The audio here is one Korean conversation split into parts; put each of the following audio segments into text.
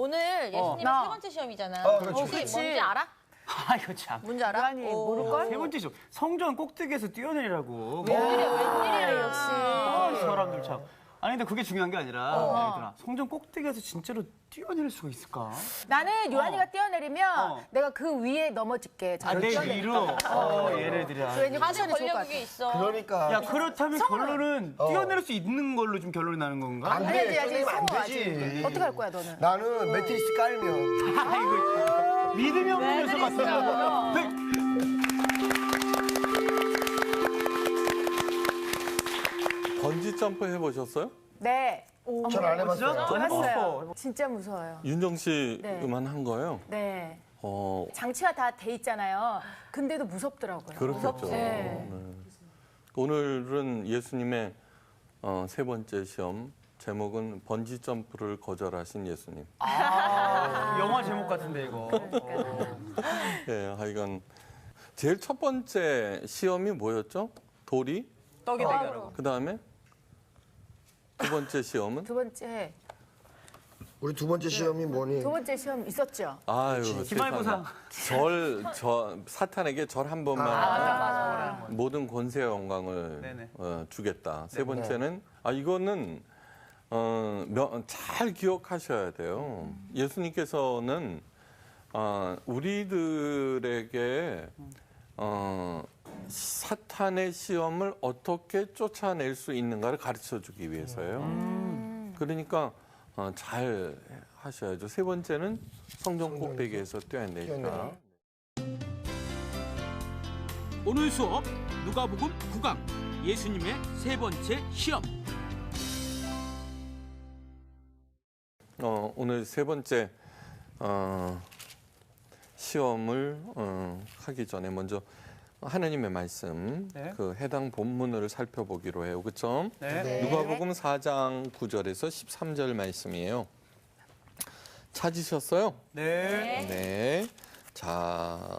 오늘 예수님의 나. 세 번째 시험이잖아. 그렇지. 혹시 그치. 뭔지 알아? 아, 이거 참. 뭔지 알아? 아니 모를걸? 세 번째 시험. 성전 꼭대기에서 뛰어내리라고. 웬일이야 역시. 사람들 참. 아니, 근데 그게 중요한 게 아니라, 얘들아, 성전 꼭대기에서 진짜로 뛰어내릴 수가 있을까? 나는 요한이가 뛰어내리면 어. 내가 그 위에 넘어질게. 저를 내 뛰어내리니까. 위로. 예를 들어. 왠지 다들 쿠션이 좋을 것 권력이 같아. 있어. 그러니까. 야, 그렇다면 결론은 뛰어내릴 수 있는 걸로 좀 결론이 나는 건가? 안 아니, 돼. 아직 뛰어내리면 안 성우 되지. 어떻게 할 거야 너는? 나는 매트리스 깔면. 아이고, 믿음이 없는 녀석 같아. 번지 점프 해보셨어요? 네. 전 안 해봤어요. 해봤어요. 진짜 무서워요. 윤정 씨만 네. 한 거예요? 네. 어, 장치가 다 돼 있잖아요. 근데도 무섭더라고요. 그렇겠죠. 네. 네. 오늘은 예수님의 세 번째 시험 제목은 번지 점프를 거절하신 예수님. 영화 제목 같은데, 이거. 예, 하여간 제일 첫 번째 시험이 뭐였죠? 돌이. 떡이 되게 그 다음에 두 번째 시험은 두 번째 우리 두 번째 시험이 뭐니? 두 번째 시험 있었죠. 아유, 기말고사. 사탄에게 절 한 번만 맞아. 모든 권세 영광을 네네. 주겠다. 세 번째는 이거는 잘 기억하셔야 돼요. 예수님께서는 우리들에게 사탄의 시험을 어떻게 쫓아낼 수 있는가를 가르쳐-주기 위해서예요. 그러니까 잘 하셔야죠. 세 번째는 성전 꼭대기에서 뛰어내리다. 오늘 수업 누가복음 9강 예수님의 세 번째 시험. 오늘 세 번째 시험을 하기 전에 먼저 하나님의 말씀, 네. 그 해당 본문을 살펴보기로 해요. 그렇죠? 네. 누가복음 4장 9절에서 13절 말씀이에요. 찾으셨어요? 네. 네. 자,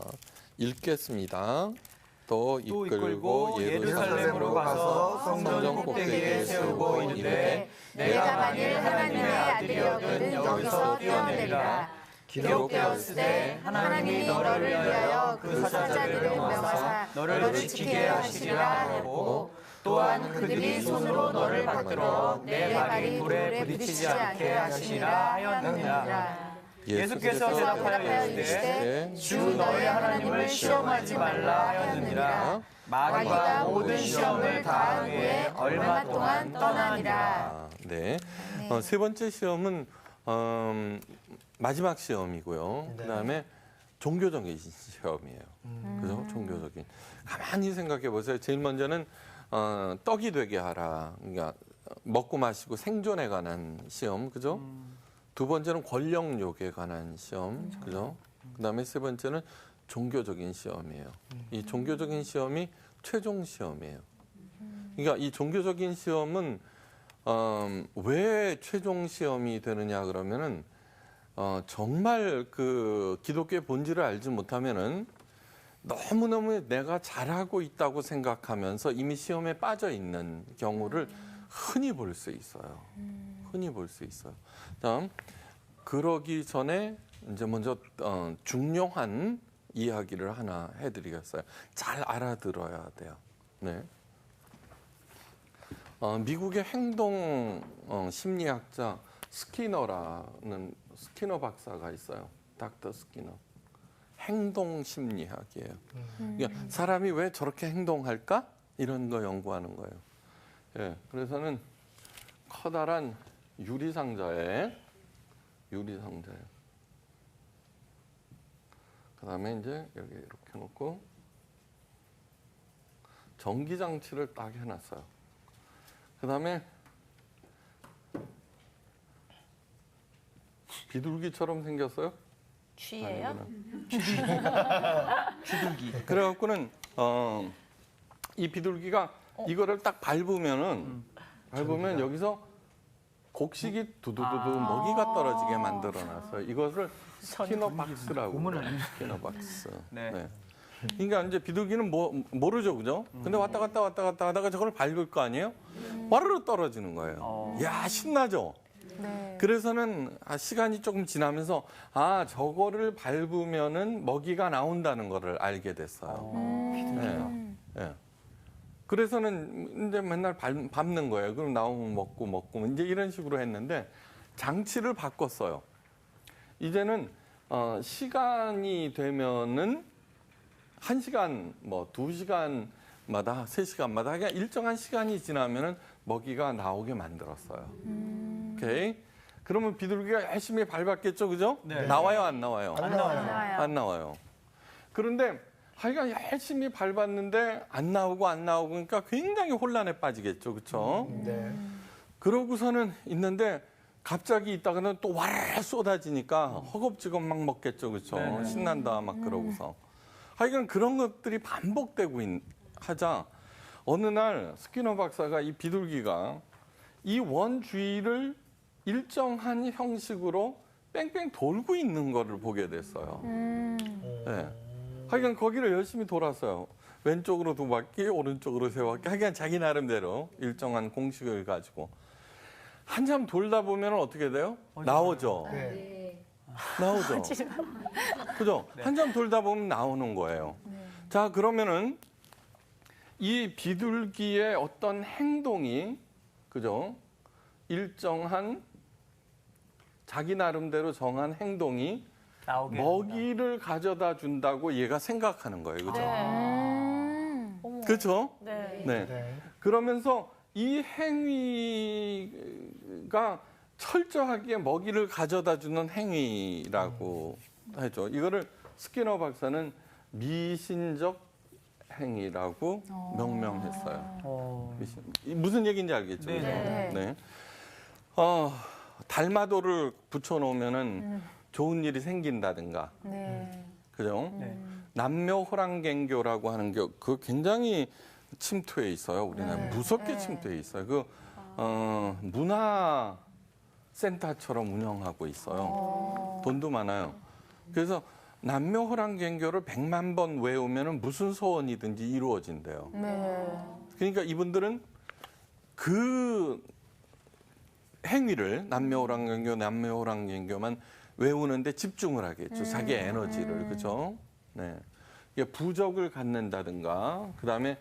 읽겠습니다. 또 이끌고 예루살렘으로 가서 성전 꼭대기에 세우고 이르되 내가 만일 하나님의 아들이거든 여기서 뛰어내리라. 기록되었으되 하나님이 너를 위하여 그 사자들을 명하사 너를 지키게 하시리라 하고 또한 그들이 손으로 너를 받들어 내 발이 돌에 부딪히지 않게 하시리라 하였느니라. 예수께서 대답하여 이르시되 주 너의 하나님을 시험하지 말라 하였느니라. 마귀가 모든 시험을 다한 후에 얼마 동안 떠나니라. 네. 세 번째 시험은 마지막 시험이고요. 그다음에 종교적인 시험이에요. 그죠? 종교적인. 가만히 생각해 보세요. 제일 먼저는 떡이 되게 하라. 그러니까 먹고 마시고 생존에 관한 시험. 그죠? 두 번째는 권력욕에 관한 시험. 그죠? 그다음에 세 번째는 종교적인 시험이에요. 이 종교적인 시험이 최종 시험이에요. 그러니까 이 종교적인 시험은 왜 최종 시험이 되느냐 그러면은 정말 그 기독교의 본질을 알지 못하면은 너무너무 내가 잘하고 있다고 생각하면서 이미 시험에 빠져 있는 경우를 흔히 볼 수 있어요. 흔히 볼 수 있어요. 다음 그러기 전에 이제 먼저 중요한 이야기를 하나 해드리겠어요. 잘 알아들어야 돼요. 네. 미국의 행동 심리학자 스키너 박사가 있어요. 닥터 스키너. 행동 심리학이에요. 그러니까 사람이 왜 저렇게 행동할까? 이런 거 연구하는 거예요. 예, 그래서는 커다란 유리상자에 그다음에 이제 여기 이렇게 놓고 전기장치를 딱 해놨어요. 그다음에 비둘기처럼 생겼어요? 쥐예요? 주둥기. 그래갖고는 이 비둘기가 이거를 딱 밟으면 여기서 곡식이 두두두두 먹이가 떨어지게 만들어놨어요. 이것을 스키너 박스라고. 스키너 박스. 네. 네. 그러니까 이제 비둘기는 모르죠, 그죠? 근데 왔다 갔다 하다가 저걸 밟을 거 아니에요? 와르르 떨어지는 거예요. 야, 신나죠? 네. 그래서는 시간이 조금 지나면서 저거를 밟으면은 먹이가 나온다는 거를 알게 됐어요. 네. 네. 그래서는 이제 맨날 밟는 거예요. 그럼 나오면 먹고 이제 이런 식으로 했는데 장치를 바꿨어요. 이제는 시간이 되면은 1시간, 뭐 2시간마다, 3시간마다 그냥 일정한 시간이 지나면은 먹이가 나오게 만들었어요. 오케이. 그러면 비둘기가 열심히 밟았겠죠, 그죠? 네. 나와요, 안 나와요? 안 나와요. 안 나와요. 그런데 하여간 열심히 밟았는데 안 나오고 그러니까 굉장히 혼란에 빠지겠죠, 그렇죠? 네. 그러고서는 있는데 갑자기 있다가는 또 와르르 쏟아지니까 허겁지겁 막 먹겠죠, 그렇죠? 네. 신난다 막 그러고서. 하여간 그런 것들이 반복되고 하자 어느 날 스키너 박사가 이 비둘기가 이 원 주위를 일정한 형식으로 뺑뺑 돌고 있는 거를 보게 됐어요. 네. 하여간 거기를 열심히 돌았어요. 왼쪽으로 2바퀴, 오른쪽으로 3바퀴. 하여간 자기 나름대로 일정한 공식을 가지고. 한참 돌다 보면 어떻게 돼요? 나오죠. 네. 나오죠. 그죠? 한참 돌다 보면 나오는 거예요. 자, 그러면은 이 비둘기의 어떤 행동이, 그죠? 일정한 자기 나름대로 정한 행동이 나오게 먹이를 가져다 준다고 얘가 생각하는 거예요. 그죠? 어머. 그렇죠? 네. 네. 네. 그러면서 이 행위가 철저하게 먹이를 가져다 주는 행위라고 하죠. 이거를 스키너 박사는 미신적 행위라고 명명했어요. 무슨 얘기인지 알겠죠? 네. 그죠? 네. 네. 달마도를 붙여놓으면은 좋은 일이 생긴다든가, 네. 그죠? 네. 남묘호랑갱교라고 하는 게 그 굉장히 침투해 있어요. 우리나라 무섭게 침투해 있어요. 그 문화 센터처럼 운영하고 있어요. 돈도 많아요. 그래서 남묘호랑갱교를 100만 번 외우면은 무슨 소원이든지 이루어진대요. 네. 그러니까 이분들은 그 행위를 남묘호랑갱교만 외우는데 집중을 하겠죠. 자기의 에너지를. 그죠? 네. 이게 부적을 갖는다든가, 그 다음에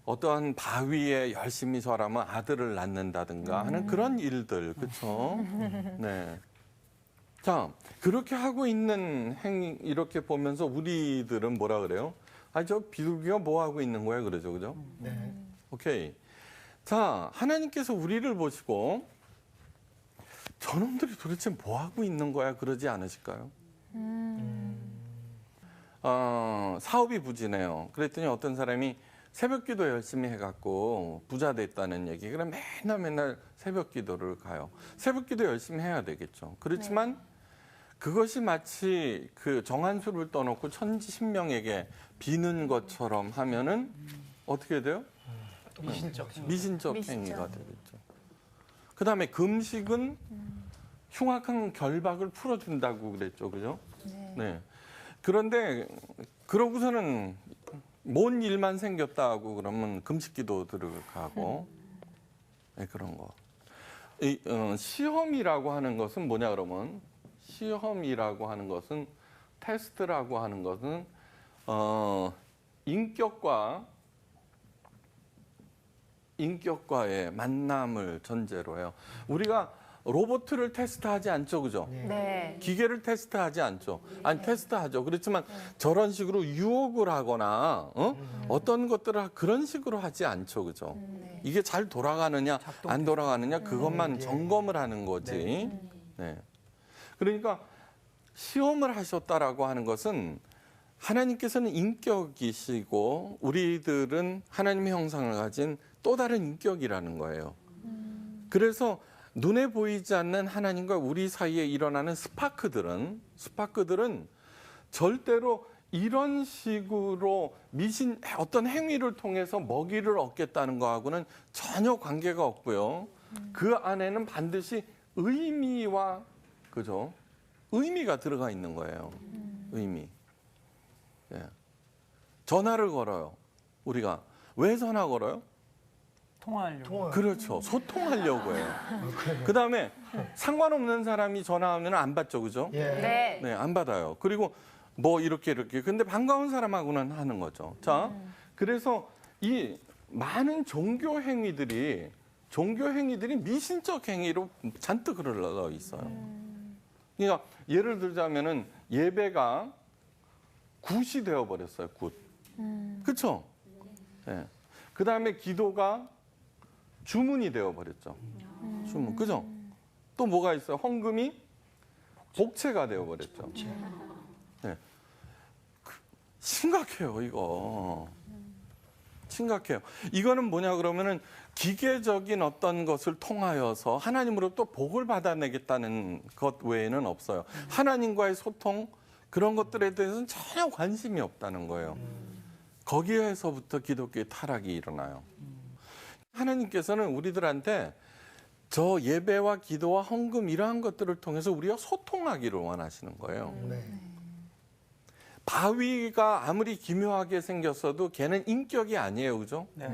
어떠한 바위에 열심히 절하면 아들을 낳는다든가 하는 그런 일들. 그렇죠? 네. 자, 그렇게 하고 있는 행위, 이렇게 보면서 우리들은 뭐라 그래요? 저 비둘기가 뭐 하고 있는 거야? 그러죠. 그죠? 네. 오케이. 자, 하나님께서 우리를 보시고 저놈들이 도대체 뭐 하고 있는 거야? 그러지 않으실까요? 사업이 부진해요. 그랬더니 어떤 사람이 새벽 기도 열심히 해갖고 부자 됐다는 얘기. 그럼 맨날 새벽 기도를 가요. 새벽 기도 열심히 해야 되겠죠. 그렇지만 그것이 마치 그 정한수를 떠놓고 천지신명에게 비는 것처럼 하면은 어떻게 돼요? 미신적 행위가 되겠죠. 그 다음에 금식은 흉악한 결박을 풀어준다고 그랬죠. 그죠? 네. 그런데 그러고서는 뭔 일만 생겼다 고 그러면 금식 기도 들어가고 네, 그런 거. 시험이라고 하는 것은 뭐냐 그러면 시험이라고 하는 것은 테스트라고 하는 것은 인격과의 만남을 전제로 해요. 우리가 로봇을 테스트하지 않죠, 그죠? 네. 기계를 테스트하지 않죠. 아니 테스트하죠. 그렇지만 저런 식으로 유혹을 하거나 어떤 것들을 그런 식으로 하지 않죠, 그죠? 이게 잘 돌아가느냐 안 돌아가느냐 그것만 점검을 하는 거지. 네. 그러니까 시험을 하셨다라고 하는 것은 하나님께서는 인격이시고 우리들은 하나님의 형상을 가진 또 다른 인격이라는 거예요. 그래서 눈에 보이지 않는 하나님과 우리 사이에 일어나는 스파크들은 절대로 이런 식으로 어떤 행위를 통해서 먹이를 얻겠다는 거하고는 전혀 관계가 없고요. 그 안에는 반드시 의미와 그죠? 의미가 들어가 있는 거예요. 의미. 예. 전화를 걸어요. 우리가 왜 전화 걸어요? 통화하려고. 그렇죠. 소통하려고 해요. 그다음에 상관없는 사람이 전화하면 안 받죠, 그죠? 예. 네. 네, 안 받아요. 그리고 뭐 이렇게. 근데 반가운 사람하고는 하는 거죠. 자, 그래서 이 많은 종교 행위들이 미신적 행위로 잔뜩 흘러 있어요. 그러니까 예를 들자면은 예배가 굿이 되어 버렸어요. 굿. 그렇죠? 네. 그다음에 기도가 주문이 되어 버렸죠. 주문. 그죠? 또 뭐가 있어요? 헌금이 복채가 되어 버렸죠. 네. 심각해요, 이거. 심각해요. 이거는 뭐냐 그러면은 기계적인 어떤 것을 통하여서 하나님으로부터 복을 받아내겠다는 것 외에는 없어요. 하나님과의 소통 그런 것들에 대해서는 전혀 관심이 없다는 거예요. 거기에서부터 기독교의 타락이 일어나요. 하나님께서는 우리들한테 저 예배와 기도와 헌금 이러한 것들을 통해서 우리가 소통하기를 원하시는 거예요. 네. 바위가 아무리 기묘하게 생겼어도 걔는 인격이 아니에요. 그죠? 네.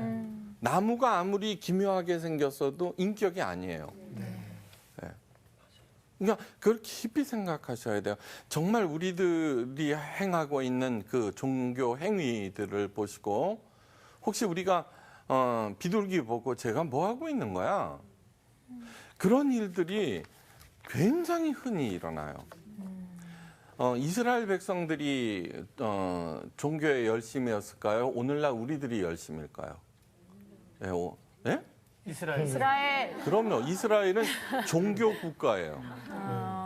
나무가 아무리 기묘하게 생겼어도 인격이 아니에요. 네. 그러니까 그걸 깊이 생각하셔야 돼요. 정말 우리들이 행하고 있는 그 종교 행위들을 보시고 혹시 우리가 비둘기 보고 제가 뭐 하고 있는 거야? 그런 일들이 굉장히 흔히 일어나요. 이스라엘 백성들이 종교에 열심이었을까요? 오늘날 우리들이 열심일까요? 네? 이스라엘. 그럼요. 이스라엘은 종교 국가예요.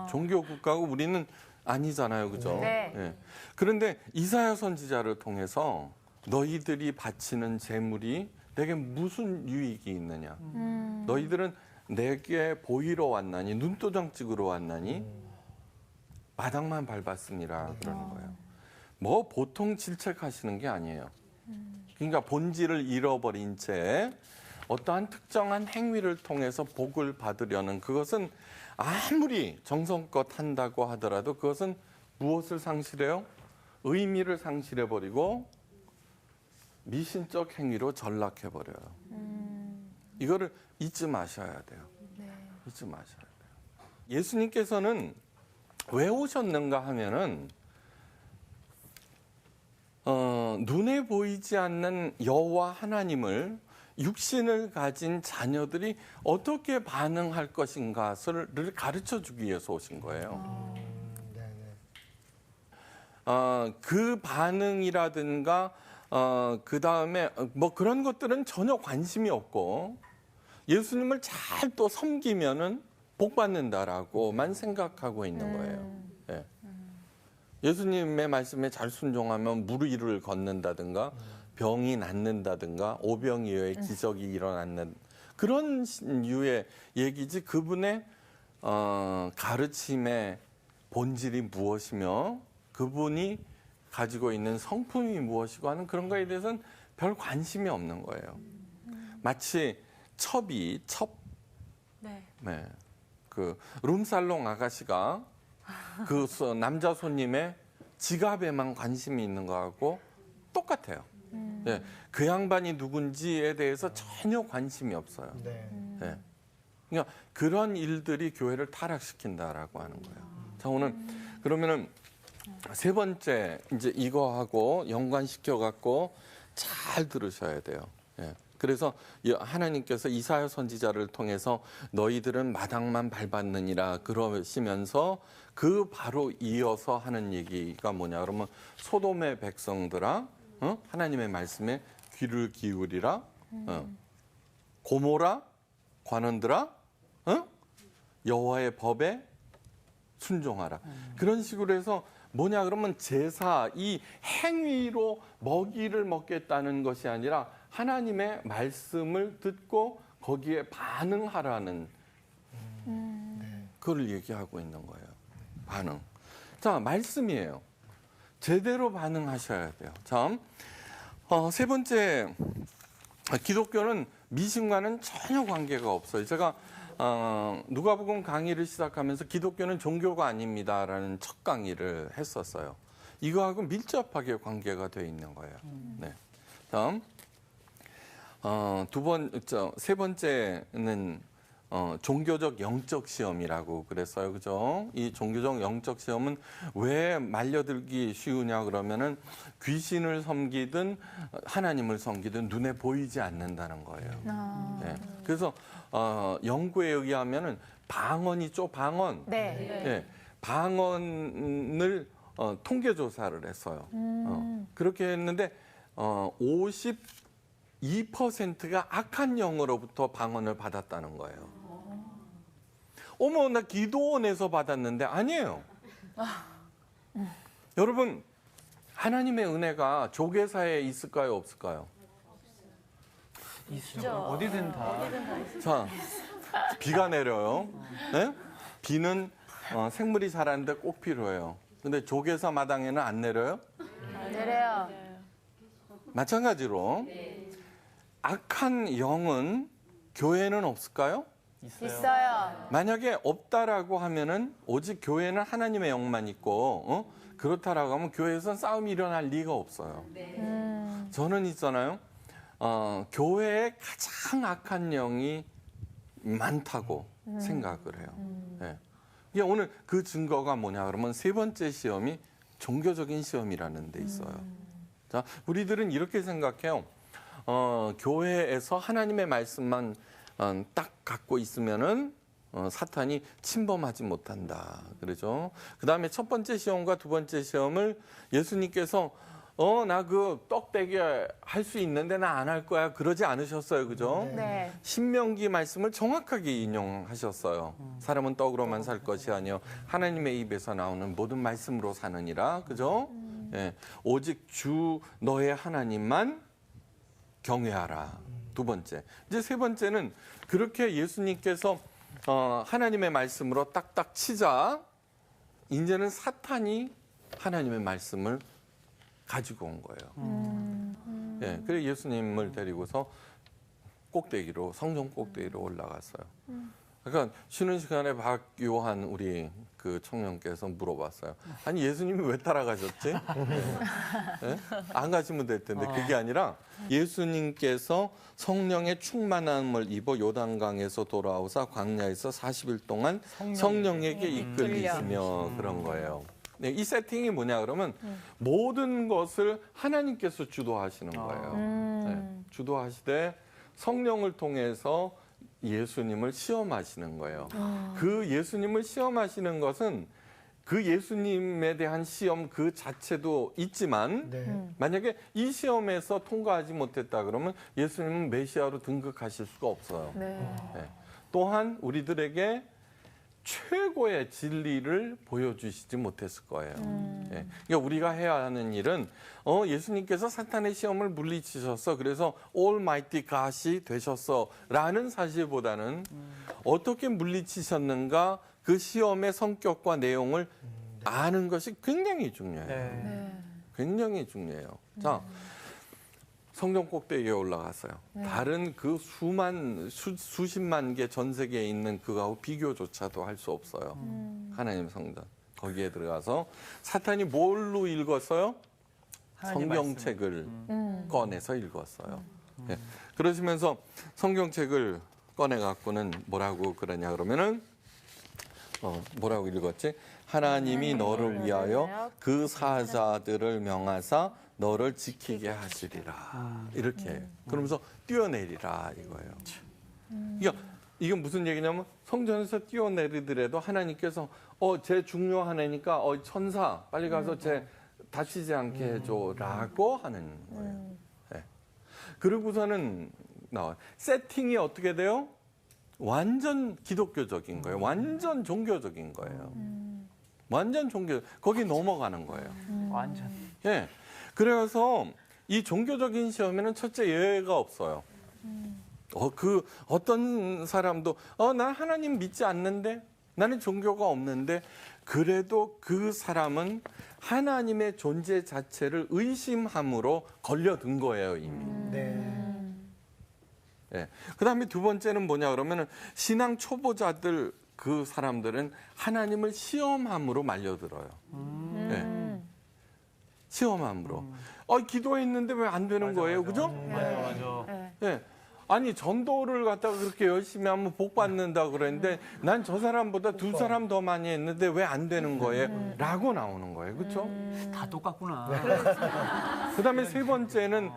종교 국가고 우리는 아니잖아요. 그죠? 네. 예. 그런데 이사야 선지자를 통해서 너희들이 바치는 제물이 내게 무슨 유익이 있느냐? 너희들은 내게 보이러 왔나니 눈도장 찍으러 왔나니 마당만 밟았으니라 그러는 거예요. 뭐 보통 질책하시는 게 아니에요. 그러니까 본질을 잃어버린 채 어떠한 특정한 행위를 통해서 복을 받으려는 그것은 아무리 정성껏 한다고 하더라도 그것은 무엇을 상실해요? 의미를 상실해버리고 미신적 행위로 전락해버려요. 이거를 잊지 마셔야 돼요. 잊지 마셔야 돼요. 예수님께서는 왜 오셨는가 하면은 눈에 보이지 않는 여호와 하나님을 육신을 가진 자녀들이 어떻게 반응할 것인가를 가르쳐 주기 위해서 오신 거예요. 그 반응이라든가 그 다음에 뭐 그런 것들은 전혀 관심이 없고 예수님을 잘 또 섬기면은 복 받는다라고만 생각하고 있는 거예요. 예. 예수님의 말씀에 잘 순종하면 무리를 걷는다든가 병이 낫는다든가 오병이어의 기적이 일어났는 그런 유의 얘기지 그분의 가르침의 본질이 무엇이며 그분이 가지고 있는 성품이 무엇이고 하는 그런 거에 대해서는 별 관심이 없는 거예요. 마치 첩 네. 그 룸살롱 아가씨가 그 남자 손님의 지갑에만 관심이 있는 거하고 똑같아요. 네. 그 양반이 누군지에 대해서 전혀 관심이 없어요. 네. 그러니까 그런 일들이 교회를 타락시킨다라고 하는 거예요. 자, 오늘 그러면은 세 번째 이제 이거하고 연관시켜 갖고 잘 들으셔야 돼요. 예. 그래서 하나님께서 이사야 선지자를 통해서 너희들은 마당만 밟았느니라 그러시면서 그 바로 이어서 하는 얘기가 뭐냐 그러면 소돔의 백성들아 하나님의 말씀에 귀를 기울이라 고모라 관원들아 여호와의 법에 순종하라. 그런 식으로 해서 뭐냐 그러면 제사 이 행위로 먹이를 먹겠다는 것이 아니라 하나님의 말씀을 듣고 거기에 반응하라는 그걸 얘기하고 있는 거예요. 반응. 자, 말씀이에요. 제대로 반응하셔야 돼요. 자, 세 번째 기독교는 미신과는 전혀 관계가 없어요. 제가 누가복음 강의를 시작하면서 기독교는 종교가 아닙니다라는 첫 강의를 했었어요. 이거하고 밀접하게 관계가 되어 있는 거예요. 네. 다음 세 번째는 종교적 영적 시험이라고 그랬어요. 그죠? 이 종교적 영적 시험은 왜 말려들기 쉬우냐 그러면은 귀신을 섬기든 하나님을 섬기든 눈에 보이지 않는다는 거예요. 네. 그래서 연구에 의하면은 방언이죠, 방언. 네. 네. 방언을 통계 조사를 했어요. 그렇게 했는데 52%가 악한 영으로부터 방언을 받았다는 거예요. 어머, 나 기도원에서 받았는데 아니에요. 여러분, 하나님의 은혜가 조계사에 있을까요, 없을까요? 있죠. 어디든 다. 자, 비가 내려요. 네? 비는 생물이 자라는데 꼭 필요해요. 근데 조계사 마당에는 안 내려요? 내려요. 마찬가지로 악한 영은 교회는 없을까요? 있어요. 만약에 없다라고 하면은 오직 교회는 하나님의 영만 있고 그렇다라고 하면 교회에서는 싸움이 일어날 리가 없어요. 저는 있잖아요. 교회에 가장 악한 영이 많다고 생각을 해요. 네. 그러니까 오늘 그 증거가 뭐냐 그러면 세 번째 시험이 종교적인 시험이라는 데 있어요. 자, 우리들은 이렇게 생각해요. 교회에서 하나님의 말씀만 딱 갖고 있으면은 사탄이 침범하지 못한다. 그러죠. 그 다음에 첫 번째 시험과 두 번째 시험을 예수님께서 나 그 떡대기 할 수 있는데 나 안 할 거야. 그러지 않으셨어요. 그죠? 네. 신명기 말씀을 정확하게 인용하셨어요. 사람은 떡으로만 살 것이 아니요 하나님의 입에서 나오는 모든 말씀으로 사느니라. 그죠? 예. 오직 주 너의 하나님만 경외하라. 두 번째. 이제 세 번째는 그렇게 예수님께서 하나님의 말씀으로 딱딱 치자 이제는 사탄이 하나님의 말씀을 가지고 온 거예요. 예, 그래서 예수님을 데리고서 꼭대기로 성전 꼭대기로 올라갔어요. 그러니까 쉬는 시간에 박요한 우리 그 청년께서 물어봤어요. 아니 예수님이 왜 따라가셨지? 예? 안 가시면 될 텐데 그게 아니라 예수님께서 성령의 충만함을 입어 요단강에서 돌아오사 광야에서 40일 동안 성령에게 이끌리시며 그런 거예요. 네, 이 세팅이 뭐냐 그러면 모든 것을 하나님께서 주도하시는 거예요. 네, 주도하시되 성령을 통해서 예수님을 시험하시는 거예요. 그 예수님을 시험하시는 것은 그 예수님에 대한 시험 그 자체도 있지만 만약에 이 시험에서 통과하지 못했다 그러면 예수님은 메시아로 등극하실 수가 없어요. 네. 또한 우리들에게 최고의 진리를 보여주시지 못했을 거예요. 예. 그러니까 우리가 해야 하는 일은 예수님께서 사탄의 시험을 물리치셔서 그래서 Almighty God이 되셨어라는 사실보다는 어떻게 물리치셨는가 그 시험의 성격과 내용을 아는 것이 굉장히 중요해요. 굉장히 중요해요. 자. 성전 꼭대기에 올라갔어요. 다른 그 수십만 개 전 세계에 있는 그거하고 비교조차도 할 수 없어요. 하나님 성전. 거기에 들어가서 사탄이 뭘로 읽었어요? 성경책을 꺼내서 읽었어요. 네. 그러시면서 성경책을 꺼내갖고는 뭐라고 그러냐 그러면은 뭐라고 읽었지? 하나님이 너를 위하여 그 사자들을 명하사 너를 지키게 하시리라. 이렇게. 그러면서 뛰어내리라 이거예요. 이건 무슨 얘기냐면 성전에서 뛰어내리더라도 하나님께서 쟤 중요한 애니까 천사 빨리 가서 쟤 다치지 않게 해줘라고 하는 거예요. 네. 그러고서는 나와요. 세팅이 어떻게 돼요? 완전 기독교적인 거예요. 완전 종교적인 거예요. 완전 종교. 거기 넘어가는 거예요. 완전. 예. 그래서 이 종교적인 시험에는 첫째 예외가 없어요. 어떤 사람도 난 하나님 믿지 않는데 나는 종교가 없는데 그래도 그 사람은 하나님의 존재 자체를 의심함으로 걸려든 거예요 이미. 예. 그다음에 두 번째는 뭐냐 그러면은 신앙 초보자들 그 사람들은 하나님을 시험함으로 말려들어요. 예. 시험함으로. 기도했는데 왜 안 되는 거예요, 그죠? 맞아. 예. 아니 전도를 갖다가 그렇게 열심히 하면 복 받는다 그랬는데 난 저 사람보다 2사람 더 많이 했는데 왜 안 되는 거예요? 라고 나오는 거예요. 그렇죠? 다 똑같구나. 그다음에 세 번째는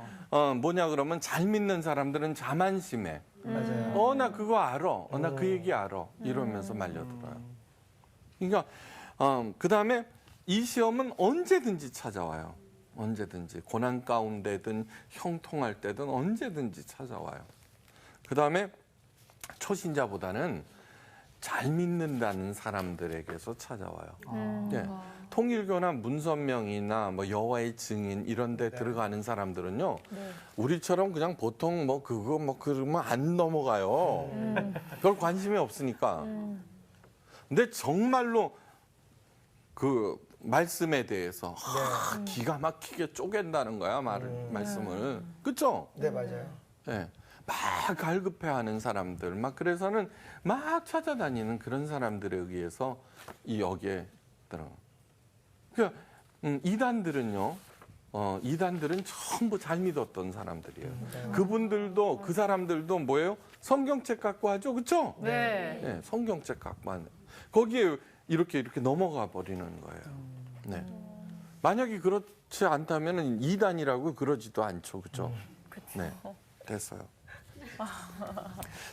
뭐냐 그러면 잘 믿는 사람들은 자만심해. 맞아요. 나 그거 알아. 나 그 얘기 알아. 이러면서 말려들어요. 그러니까 그다음에 이 시험은 언제든지 찾아와요. 언제든지 고난 가운데든 형통할 때든 언제든지 찾아와요. 그다음에 초신자보다는 잘 믿는다는 사람들에게서 찾아와요. 예. 통일교나 문선명이나 뭐 여호와의 증인 이런 데 들어가는 사람들은요. 우리처럼 그냥 보통 뭐 그거 뭐 그러면 안 넘어가요. 별 관심이 없으니까. 근데 정말로 그 말씀에 대해서 기가 막히게 쪼갠다는 거야 말씀을. 그렇죠? 네, 맞아요. 예. 막 갈급해하는 사람들, 막 그래서는 막 찾아다니는 그런 사람들에 의해서 이 여기에 들어. 그러니까 이단들은요, 이단들은 전부 잘 믿었던 사람들이에요. 그분들도 그 사람들도 뭐예요? 성경책 갖고 하죠, 그렇죠? 네. 네, 성경책 갖고 하는. 거기에 이렇게 넘어가 버리는 거예요. 네. 만약에 그렇지 않다면 이단이라고 그러지도 않죠, 그렇죠? 네, 됐어요.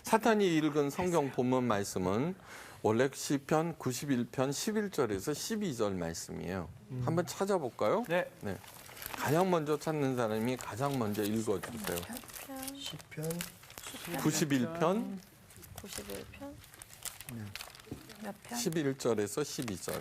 사탄이 읽은 성경 본문 말씀은 원래 시편 91편 11절에서 12절 말씀이에요. 한번 찾아볼까요? 네. 네. 가장 먼저 찾는 사람이 가장 먼저 읽어주세요. 시편 91편 91편 몇 편? 11절에서 12절.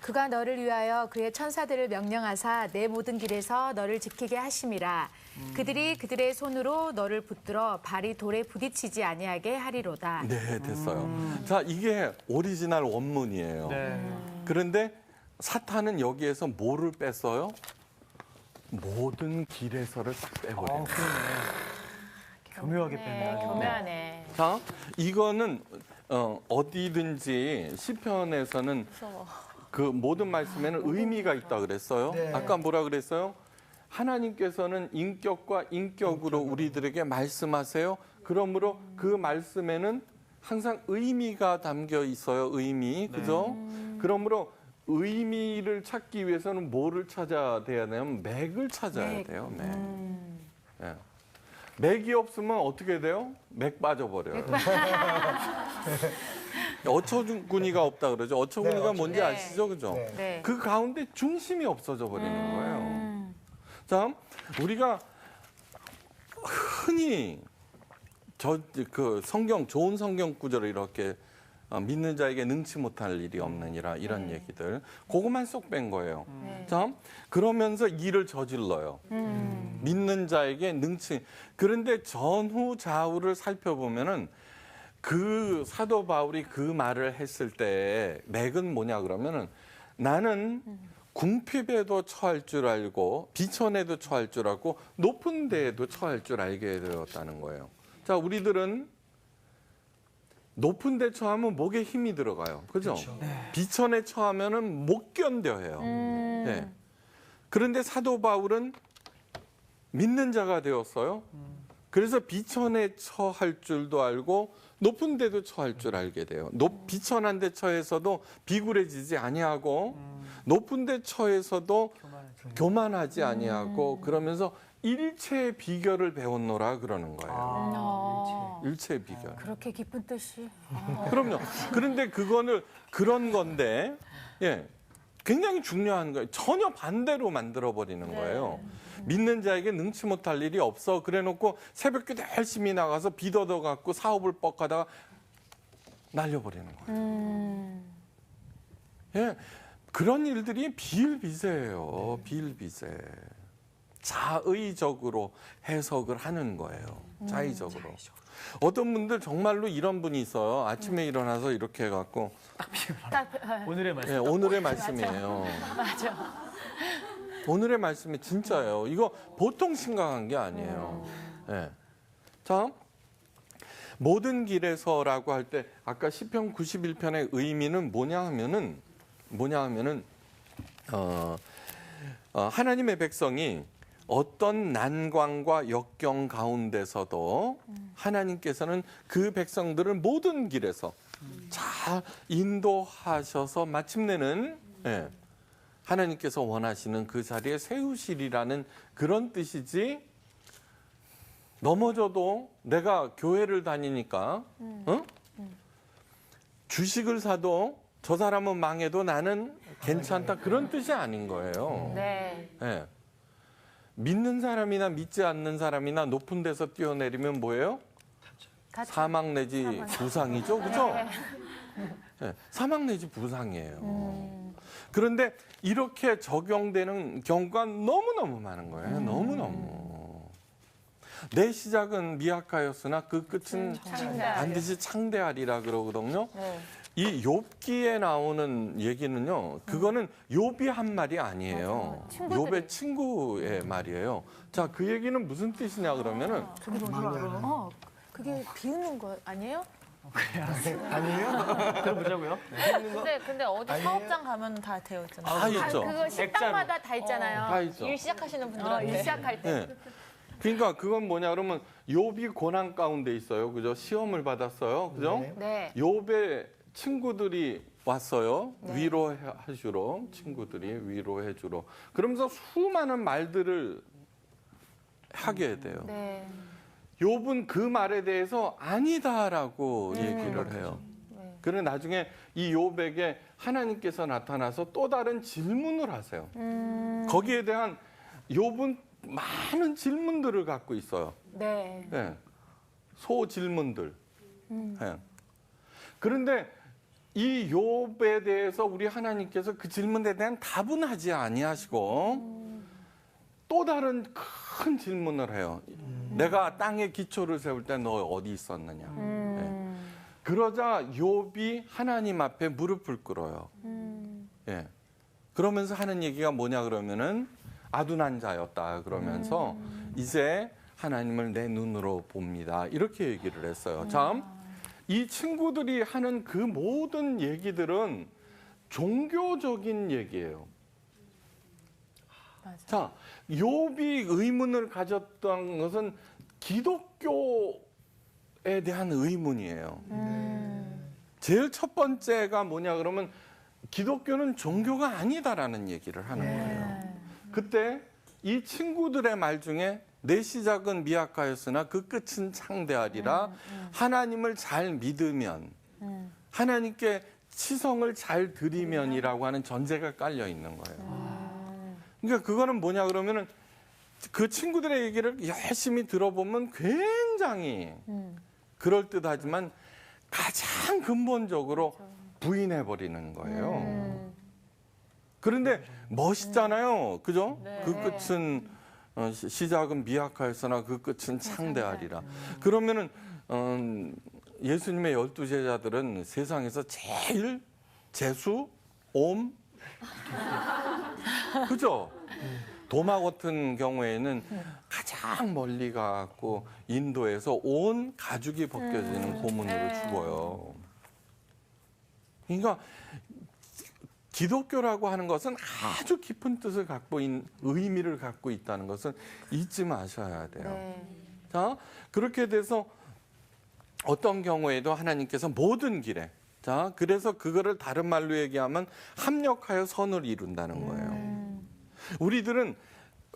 그가 너를 위하여 그의 천사들을 명령하사 내 모든 길에서 너를 지키게 하심이라. 그들이 그들의 손으로 너를 붙들어 발이 돌에 부딪히지 아니하게 하리로다. 네, 됐어요. 자, 이게 오리지널 원문이에요. 그런데 사탄은 여기에서 뭐를 뺐어요? 모든 길에서를 딱 빼버려요. 교묘하게 뺐네. 교묘하네. 자, 이거는 어디든지 시편에서는 그 모든 말씀에는 의미가 있다 그랬어요. 네. 아까 뭐라 그랬어요? 하나님께서는 인격과 인격으로 우리들에게 말씀하세요. 그러므로 그 말씀에는 항상 의미가 담겨 있어요. 의미, 그죠? 그러므로 의미를 찾기 위해서는 뭐를 찾아야 되냐면 맥을 찾아야 돼요. 맥. 예. 맥이 없으면 어떻게 돼요? 맥 빠져버려요. 어처구니가 없다 그러죠. 어처구니가 네, 뭔지 네. 아시죠, 그죠? 네. 네. 그 가운데 중심이 없어져 버리는 거예요. 자, 우리가 흔히 그 성경 좋은 성경 구절을 이렇게 믿는 자에게 능치 못할 일이 없느니라 이런 얘기들 그것만 쏙 뺀 거예요. 자, 그러면서 일을 저질러요. 믿는 자에게 능치. 그런데 전후 좌우를 살펴보면은 그 사도 바울이 그 말을 했을 때 맥은 뭐냐 그러면은 나는 궁핍에도 처할 줄 알고 비천에도 처할 줄 알고 높은 데에도 처할 줄 알게 되었다는 거예요. 자, 우리들은 높은 데 처하면 목에 힘이 들어가요. 그죠? 비천에 처하면은 못 견뎌해요. 네. 그런데 사도 바울은 믿는 자가 되었어요. 그래서 비천에 처할 줄도 알고 높은 데도 처할 줄 알게 돼요. 비천한 데 처해서도 비굴해지지 아니하고 높은 데 처해서도 교만하지 아니하고 그러면서 일체의 비결을 배웠노라 그러는 거예요. 일체의 비결. 그렇게 깊은 뜻이. 그럼요. 그런데 그거는 그런 건데, 예, 굉장히 중요한 거예요. 전혀 반대로 만들어 버리는 거예요. 믿는 자에게 능치 못할 일이 없어. 그래놓고 새벽기도 열심히 나가서 빚 얻어갖고 사업을 뻑하다가 날려버리는 거예요. 예, 그런 일들이 비일비재예요. 비일비재. 자의적으로 해석을 하는 거예요. 자의적으로. 어떤 분들 정말로 이런 분이 있어요. 아침에 일어나서 이렇게 해갖고 오늘의 말씀. 예, 오늘의 말씀이에요. 맞아. 오늘의 말씀이 진짜예요. 이거 보통 심각한 게 아니에요. 예. 자, 모든 길에서라고 할 때 아까 시편 91편의 의미는 뭐냐 하면은 하나님의 백성이 어떤 난관과 역경 가운데서도 하나님께서는 그 백성들을 모든 길에서 잘 인도하셔서 마침내는 하나님께서 원하시는 그 자리에 세우시리라는 그런 뜻이지, 넘어져도 내가 교회를 다니니까 주식을 사도 저 사람은 망해도 나는 괜찮다, 그런 뜻이 아닌 거예요. 네. 예. 믿는 사람이나 믿지 않는 사람이나 높은 데서 뛰어내리면 뭐예요? 사망 내지 부상이죠, 그죠? 예, 사망 내지 부상이에요. 그런데 이렇게 적용되는 경우가 너무너무 많은 거예요. 너무너무. 내 시작은 미약하였으나 그 끝은 반드시 창대하리라 그러거든요. 이 욥기에 나오는 얘기는요, 그거는 욥이 한 말이 아니에요. 욥의 친구의 말이에요. 자, 그 얘기는 무슨 뜻이냐 그러면은, 그게 비웃는 거 아니에요? 아니에요? 들어보자고요. 근데 어디 아니에요? 사업장 가면 다 되어 있잖아요. 다 있죠. 그거 식당마다 다 있잖아요. 다 있죠. 일 시작하시는 일 분들한테. 시작할 때. 네. 그러니까 그건 뭐냐 그러면 욥이 고난 가운데 있어요. 그죠? 시험을 받았어요. 그죠? 네. 네. 욥의 친구들이 왔어요. 위로해 주러, 친구들이 위로해 주러. 그러면서 수많은 말들을 하게 돼요. 네. 욥은 그 말에 대해서 아니다라고 얘기를 해요. 그래 나중에 이 욥에게 하나님께서 나타나서 또 다른 질문을 하세요. 거기에 대한 욥은 많은 질문들을 갖고 있어요. 네. 네. 소질문들. 네. 그런데 이 욥에 대해서 우리 하나님께서 그 질문에 대한 답은 하지 아니하시고 또 다른 큰 질문을 해요. 내가 땅에 기초를 세울 때 너 어디 있었느냐. 네. 그러자 욥이 하나님 앞에 무릎을 꿇어요. 예. 그러면서 하는 얘기가 뭐냐 그러면은 아둔한 자였다 그러면서 이제 하나님을 내 눈으로 봅니다. 이렇게 얘기를 했어요. 참, 이 친구들이 하는 그 모든 얘기들은 종교적인 얘기예요. 맞아. 자, 욥이 의문을 가졌던 것은 기독교에 대한 의문이에요. 제일 첫 번째가 뭐냐 그러면 기독교는 종교가 아니다라는 얘기를 하는 거예요. 그때 이 친구들의 말 중에 내 시작은 미약하였으나 그 끝은 창대하리라. 하나님을 잘 믿으면, 하나님께 치성을 잘 드리면이라고 하는 전제가 깔려 있는 거예요. 그러니까 그거는 뭐냐 그러면은 그 친구들의 얘기를 열심히 들어보면 굉장히 그럴듯하지만 가장 근본적으로 부인해버리는 거예요. 그런데 멋있잖아요. 그죠? 그 끝은 시작은 미약하였으나 그 끝은 창대하리라. 그러면은 예수님의 12제자들은 세상에서 제일 재수, 옴, 그죠? 도마 같은 경우에는 가장 멀리 가고 인도에서 온 가죽이 벗겨지는 고문으로 죽어요. 그러니까 기독교라고 하는 것은 아주 깊은 뜻을 갖고 있는, 의미를 갖고 있다는 것은 잊지 마셔야 돼요. 네. 자, 그렇게 돼서 어떤 경우에도 하나님께서 모든 길에, 자, 그래서 그거를 다른 말로 얘기하면 합력하여 선을 이룬다는 거예요. 우리들은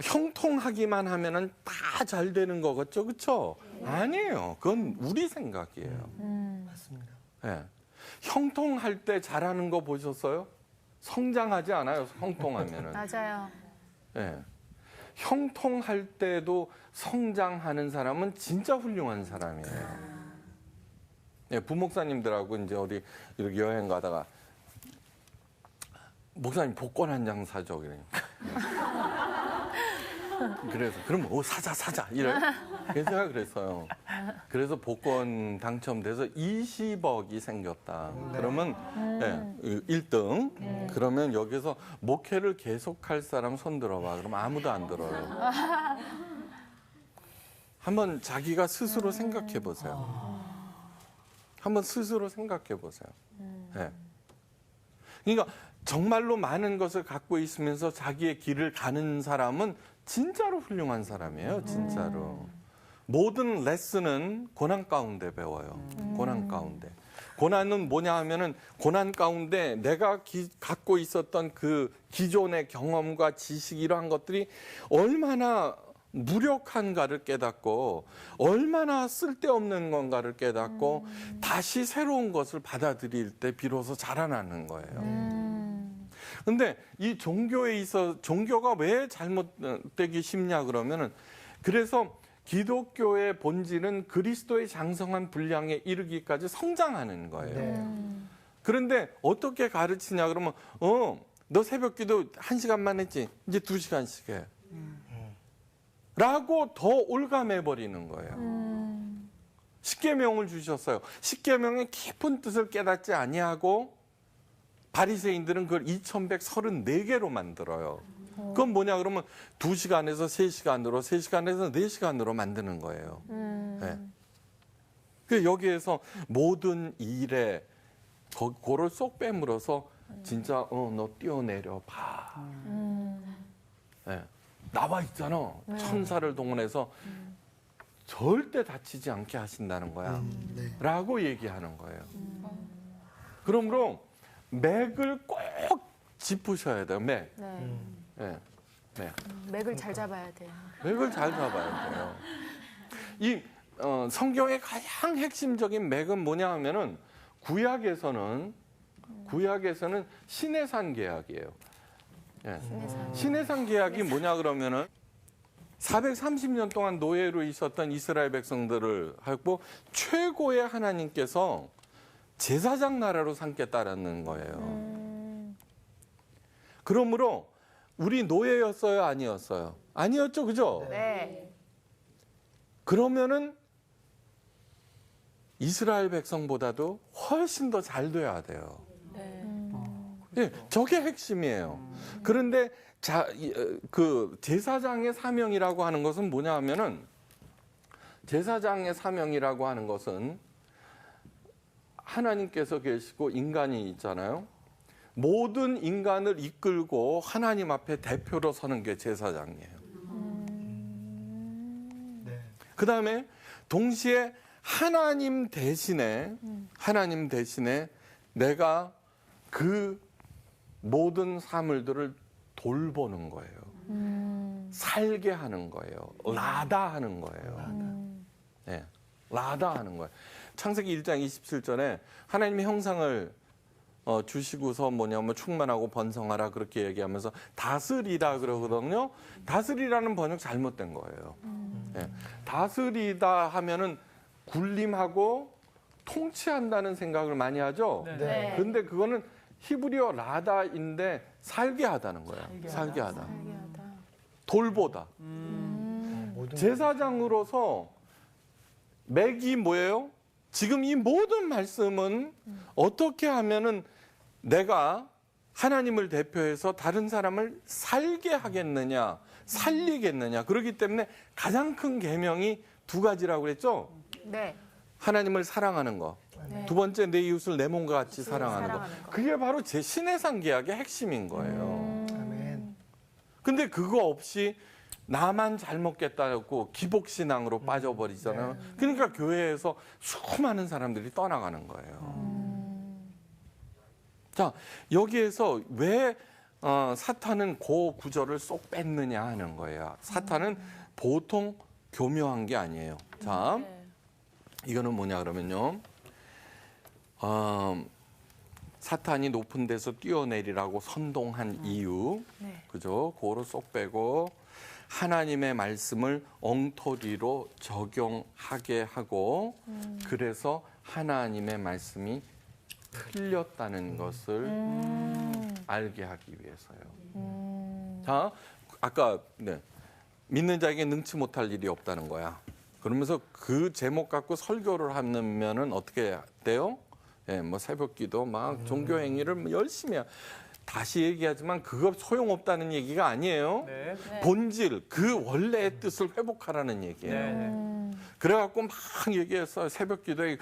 형통하기만 하면은 다 잘 되는 거 같죠, 그렇죠? 아니에요. 그건 우리 생각이에요. 맞습니다. 예. 형통할 때 잘하는 거 보셨어요? 성장하지 않아요, 형통하면은. 맞아요. 예. 형통할 때도 성장하는 사람은 진짜 훌륭한 사람이에요. 예, 부목사님들하고 이제 어디 이렇게 여행 가다가 목사님 복권 한 장 사죠, 그래요. 그래서 그럼 사자 이래. 그래서 제가 그랬어요. 그래서 복권 당첨돼서 20억이 생겼다. 그러면 예, 1등. 그러면 여기서 목회를 계속할 사람 손 들어봐. 그럼 아무도 안 들어요. 한번 자기가 스스로 생각해 보세요. 한번 스스로 생각해 보세요. 예. 그러니까 정말로 많은 것을 갖고 있으면서 자기의 길을 가는 사람은 진짜로 훌륭한 사람이에요. 진짜로. 모든 레슨은 고난 가운데 배워요. 고난 가운데. 고난은 뭐냐 하면은 고난 가운데 내가 갖고 있었던 그 기존의 경험과 지식 이러한 것들이 얼마나 무력한가를 깨닫고 얼마나 쓸데없는 건가를 깨닫고 다시 새로운 것을 받아들일 때 비로소 자라나는 거예요. 근데 이 종교에 있어 종교가 왜 잘못되기 쉽냐 그러면은 그래서 기독교의 본질은 그리스도의 장성한 분량에 이르기까지 성장하는 거예요. 그런데 어떻게 가르치냐 그러면 너 새벽기도 1시간만 했지 이제 2시간씩 해. 라고 더 올감해 버리는 거예요. 십계명을 주셨어요. 십계명의 깊은 뜻을 깨닫지 아니하고 바리새인들은 그걸 2134개로 만들어요. 그건 뭐냐 그러면 2시간에서 3시간으로 3시간에서 4시간으로 만드는 거예요. 네. 그 여기에서 모든 일에 그거를 쏙 빼물어서 진짜 너 뛰어내려 봐. 네. 나와 있잖아. 천사를 동원해서 절대 다치지 않게 하신다는 거야. 네. 라고 얘기하는 거예요. 그러므로 맥을 꼭 짚으셔야 돼요. 맥. 네. 네. 맥. 맥을 잘 잡아야 돼요. 맥을 잘 잡아야 돼요. 이 성경의 가장 핵심적인 맥은 뭐냐 하면은 구약에서는 시내산 계약이에요. 예. 시내산 계약이 뭐냐 그러면은 430년 동안 노예로 있었던 이스라엘 백성들을 하고 최고의 하나님께서 제사장 나라로 삼겠다라는 거예요. 그러므로 우리 노예였어요, 아니었어요? 아니었죠, 그죠? 네. 그러면은 이스라엘 백성보다도 훨씬 더 잘 돼야 돼요. 예, 저게 핵심이에요. 그런데 그 제사장의 사명이라고 하는 것은 뭐냐 하면은 제사장의 사명이라고 하는 것은 하나님께서 계시고 인간이 있잖아요. 모든 인간을 이끌고 하나님 앞에 대표로 서는 게 제사장이에요. 네. 그다음에 동시에 하나님 대신에 내가 그 모든 사물들을 돌보는 거예요. 살게 하는 거예요. 라다하는 거예요. 네, 라다하는 거예요. 창세기 1장 27절에 하나님의 형상을 주시고서 뭐냐면 충만하고 번성하라 그렇게 얘기하면서 다스리라 그러거든요. 다스리라는 번역 잘못된 거예요. 네, 다스리다 하면은 군림하고 통치한다는 생각을 많이 하죠. 네. 근데 그거는 히브리어 라다인데 살게 하다는 거예요. 살게 하다. 돌보다. 제사장으로서 맥이 뭐예요? 지금 이 모든 말씀은 어떻게 하면은 내가 하나님을 대표해서 다른 사람을 살게 하겠느냐, 살리겠느냐. 그렇기 때문에 가장 큰 계명이 2가지라고 그랬죠? 네. 하나님을 사랑하는 거. 네. 2번째 내 이웃을 내 몸과 같이 사랑하는 거. 사랑하는 거. 그게 바로 제 신해상 계약의 핵심인 거예요. 아멘. 근데 그거 없이 나만 잘 먹겠다고 기복신앙으로 빠져버리잖아요. 그러니까 교회에서 수많은 사람들이 떠나가는 거예요. 자, 여기에서 왜 사탄은 그 구절을 쏙 뺐느냐 하는 거예요. 사탄은 보통 교묘한 게 아니에요. 자, 이거는 뭐냐 그러면요. 사탄이 높은 데서 뛰어내리라고 선동한 이유, 네. 그죠? 그거를 쏙 빼고 하나님의 말씀을 엉터리로 적용하게 하고 그래서 하나님의 말씀이 틀렸다는 것을 알게 하기 위해서요. 자, 아까 믿는 자에게 능치 못할 일이 없다는 거야. 그러면서 그 제목 갖고 설교를 하면은 어떻게 돼요? 예, 뭐 새벽기도 막 종교 행위를 열심히 다시 얘기하지만 그거 소용없다는 얘기가 아니에요. 네. 본질, 그 원래의 뜻을 회복하라는 얘기예요. 네. 그래갖고 막 얘기했어요. 새벽기도에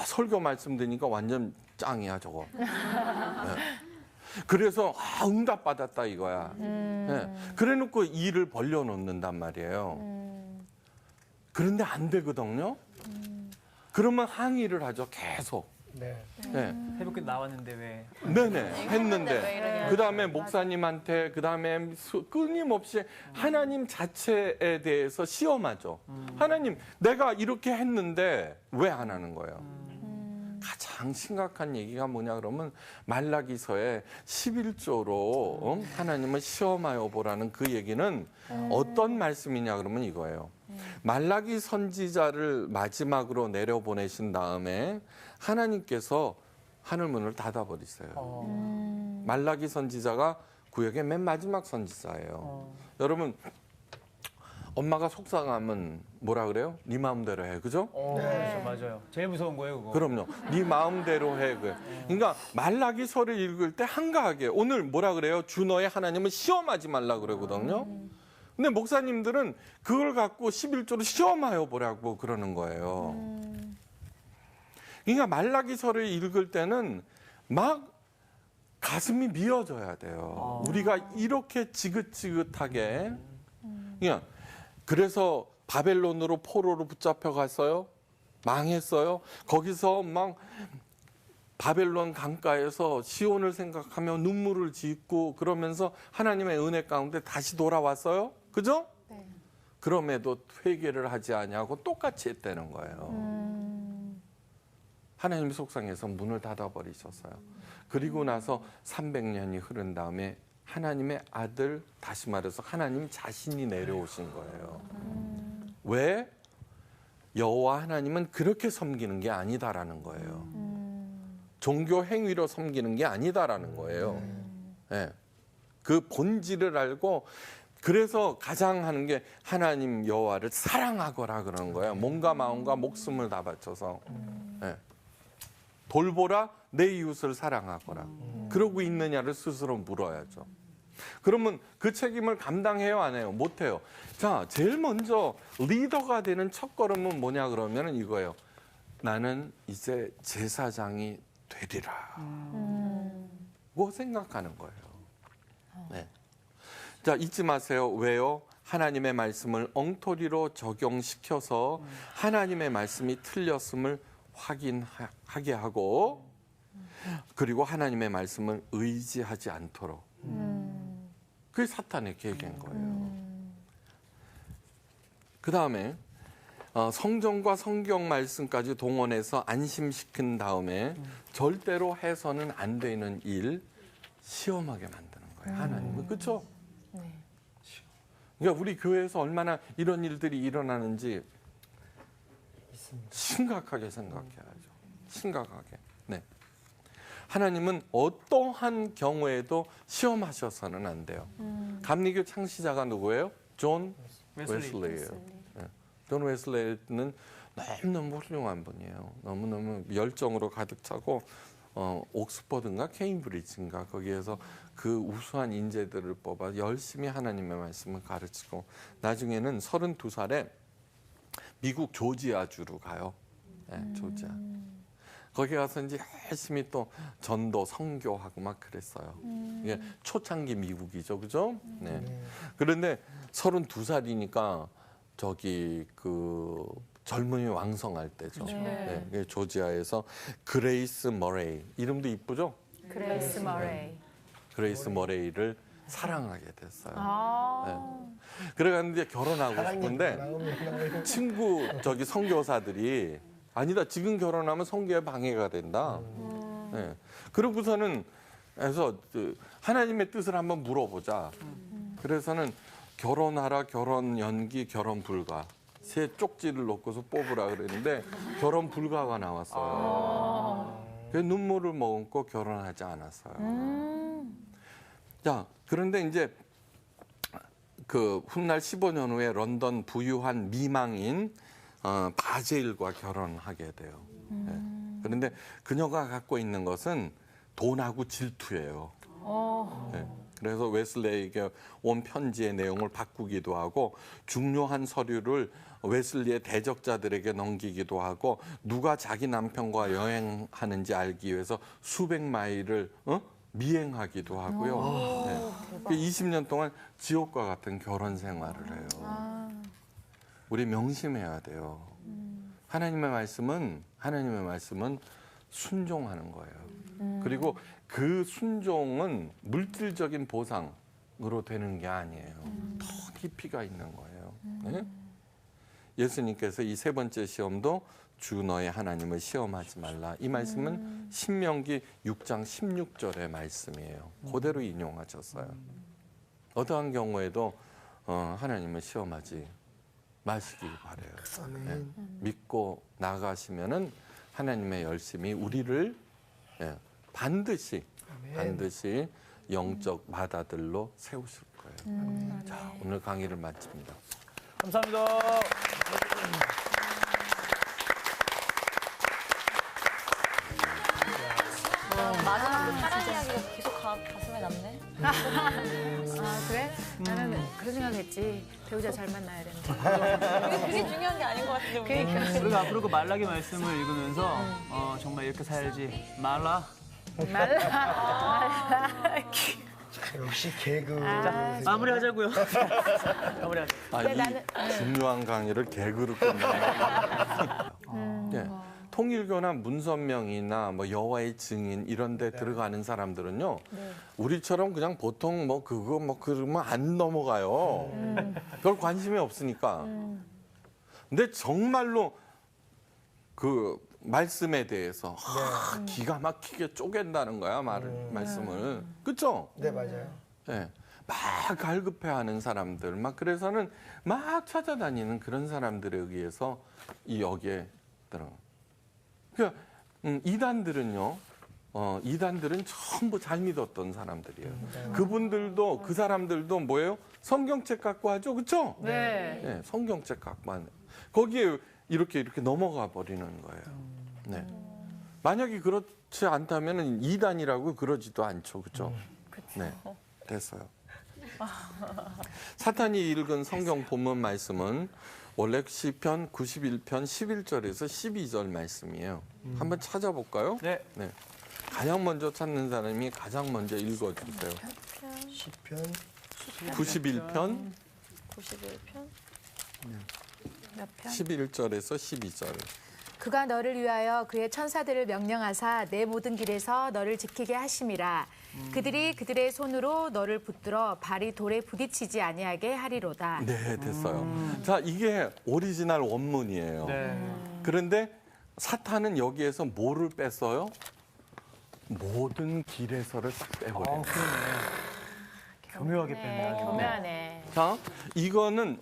설교 말씀 드니까 완전 짱이야 저거. 네. 그래서 응답받았다 이거야. 예. 그래놓고 일을 벌려놓는단 말이에요. 그런데 안 되거든요. 그러면 항의를 하죠. 계속. 네. 예. 새벽에 나왔는데 왜? 네네 왜 했는데 이러냐. 그 다음에 목사님한테 그 다음에 끊임없이 하나님 자체에 대해서 시험하죠. 하나님 내가 이렇게 했는데 왜 안 하는 거예요? 가장 심각한 얘기가 뭐냐 그러면 말라기서의 11조로 하나님을 시험하여 보라는 그 얘기는 어떤 말씀이냐 그러면 이거예요. 말라기 선지자를 마지막으로 내려보내신 다음에 하나님께서 하늘 문을 닫아버리세요. 말라기 선지자가 구역의 맨 마지막 선지자예요. 여러분 엄마가 속상하면 뭐라 그래요? 네 마음대로 해, 그죠? 그렇죠, 맞아요. 제일 무서운 거예요, 그거. 그럼요. 네 마음대로 해. 그러니까 말라기서를 읽을 때 한가하게 오늘 뭐라 그래요? 주 너의 하나님을 시험하지 말라 그러거든요. 근데 목사님들은 그걸 갖고 11조로 시험하여 보라고 그러는 거예요. 그러니까 말라기서를 읽을 때는 막 가슴이 미어져야 돼요. 우리가 이렇게 지긋지긋하게 그냥 그래서 바벨론으로 포로로 붙잡혀 갔어요. 망했어요. 거기서 막 바벨론 강가에서 시온을 생각하며 눈물을 짓고 그러면서 하나님의 은혜 가운데 다시 돌아왔어요. 그죠? 네. 그럼에도 회개를 하지 아니하고 똑같이 했다는 거예요. 하나님이 속상해서 문을 닫아버리셨어요. 그리고 나서 300년이 흐른 다음에 하나님의 아들, 다시 말해서 하나님 자신이 내려오신 거예요. 왜? 여호와 하나님은 그렇게 섬기는 게 아니다라는 거예요. 종교 행위로 섬기는 게 아니다라는 거예요. 네. 그 본질을 알고 그래서 가장 하는 게 하나님 여호와를 사랑하거라 그러는 거예요. 몸과 마음과 목숨을 다 바쳐서. 네. 돌보라 내 이웃을 사랑하거라. 그러고 있느냐를 스스로 물어야죠. 그러면 그 책임을 감당해요, 안 해요? 못 해요. 자, 제일 먼저 리더가 되는 첫걸음은 뭐냐 그러면 이거예요. 나는 이제 제사장이 되리라. 고 생각하는 거예요. 네. 자, 잊지 마세요. 왜요? 하나님의 말씀을 엉터리로 적용시켜서 하나님의 말씀이 틀렸음을 확인하게 하고 그리고 하나님의 말씀을 의지하지 않도록 그게 사탄의 계획인 거예요. 그 다음에 성경과 성경 말씀까지 동원해서 안심시킨 다음에 절대로 해서는 안 되는 일 시험하게 만드는 거예요. 하나님은. 그렇죠? 네. 그러니까 우리 교회에서 얼마나 이런 일들이 일어나는지 심각하게 생각해야죠. 심각하게. 네. 하나님은 어떠한 경우에도 시험하셔서는 안 돼요. 감리교 창시자가 누구예요? 존 웨슬리예요. 네. 존 웨슬리는 너무너무 훌륭한 분이에요. 너무너무 열정으로 가득 차고 옥스퍼드인가 케임브리지인가 거기에서 그 우수한 인재들을 뽑아 열심히 하나님의 말씀을 가르치고 나중에는 32살에 미국 조지아주로 가요. 네, 조지아. 거기 가서 이제 열심히 또 전도 선교하고 막 그랬어요. 이게 초창기 미국이죠, 그죠? 네. 그런데 32살이니까 저기 그 젊음이 왕성할 때죠. 네. 네. 조지아에서 그레이스 머레이 이름도 이쁘죠? 그레이스 머레이. 그레이스 머레이를 사랑하게 됐어요. 아. 네. 그래갔는데 결혼하고 싶은데 친구 저기 선교사들이 아니다 지금 결혼하면 선교에 방해가 된다. 네. 그러고서는 해서 하나님의 뜻을 한번 물어보자. 그래서는 결혼하라, 결혼 연기, 결혼 불가. 세 쪽지를 놓고서 뽑으라 그랬는데 결혼 불가가 나왔어요. 그래서 눈물을 머금고 결혼하지 않았어요. 자, 그런데 이제 그 훗날 15년 후에 런던 부유한 미망인 바제일과 결혼하게 돼요. 네. 그런데 그녀가 갖고 있는 것은 돈하고 질투예요. 네. 그래서 웨슬리에게 온 편지의 내용을 바꾸기도 하고 중요한 서류를 웨슬리의 대적자들에게 넘기기도 하고 누가 자기 남편과 여행하는지 알기 위해서 수백 마일을 미행하기도 하고요. 네. 20년 동안 지옥과 같은 결혼 생활을 해요. 우리 명심해야 돼요. 하나님의 말씀은 순종하는 거예요. 그리고 그 순종은 물질적인 보상으로 되는 게 아니에요. 더 깊이가 있는 거예요. 네? 예수님께서 이 세 번째 시험도 주 너의 하나님을 시험하지 말라. 이 말씀은 신명기 6장 16절의 말씀이에요. 그대로 인용하셨어요. 어떠한 경우에도 하나님을 시험하지 마시길 바라요. 네. 믿고 나가시면은 하나님의 열심이 우리를 반드시 영적 마다들로 세우실 거예요. 자, 오늘 강의를 마칩니다. 감사합니다. 마지막 사랑 이야기가 계속 가슴에 남네. 아, 그래? 나는 그런 생각했지. 배우자 잘 만나야 된다. 그게 중요한 게 아닌 것 같은데. 우리. 그러니까. 우리가 앞으로 그 말라기 말씀을 읽으면서 정말 이렇게 살지 말라. 역시 개그. 마무리하자고요. 마무리하자. 이 중요한 강의를 개그로 끝내요. 네. 통일교나 문선명이나 뭐 여호와의 증인 이런 데 들어가는 사람들은요. 우리처럼 그냥 보통 뭐 그거 뭐 그러면 안 넘어가요. 별 관심이 없으니까. 근데 정말로 그 말씀에 대해서 기가 막히게 쪼갠다는 거야, 말씀을. 그렇죠? 네, 맞아요. 네. 막 갈급해하는 사람들, 막 그래서는 막 찾아다니는 그런 사람들에 의해서 이 여기에 들어. 그러니까 이단들은요, 이단들은 전부 잘 믿었던 사람들이에요. 그분들도 그 사람들도 뭐예요? 성경책 갖고 하죠, 그렇죠? 네. 네, 성경책 갖고 하는. 거기에 이렇게 넘어가 버리는 거예요. 네. 만약에 그렇지 않다면 이단이라고 그러지도 않죠, 그렇죠? 네, 됐어요. 사탄이 읽은 성경 본문 말씀은 원래 시편 91편 11절에서 12절 말씀이에요. 한번 찾아볼까요? 네. 네. 가장 먼저 찾는 사람이 가장 먼저 읽어주세요. 시편 91편 91편. 몇 편? 11절에서 12절. 그가 너를 위하여 그의 천사들을 명령하사 내 모든 길에서 너를 지키게 하심이라. 그들이 그들의 손으로 너를 붙들어 발이 돌에 부딪히지 아니하게 하리로다. 네, 됐어요. 자, 이게 오리지널 원문이에요. 그런데 사탄은 여기에서 뭐를 뺐어요? 모든 길에서를 싹 빼버려요. 교묘하게 뺐네요. 교묘하네. 자, 이거는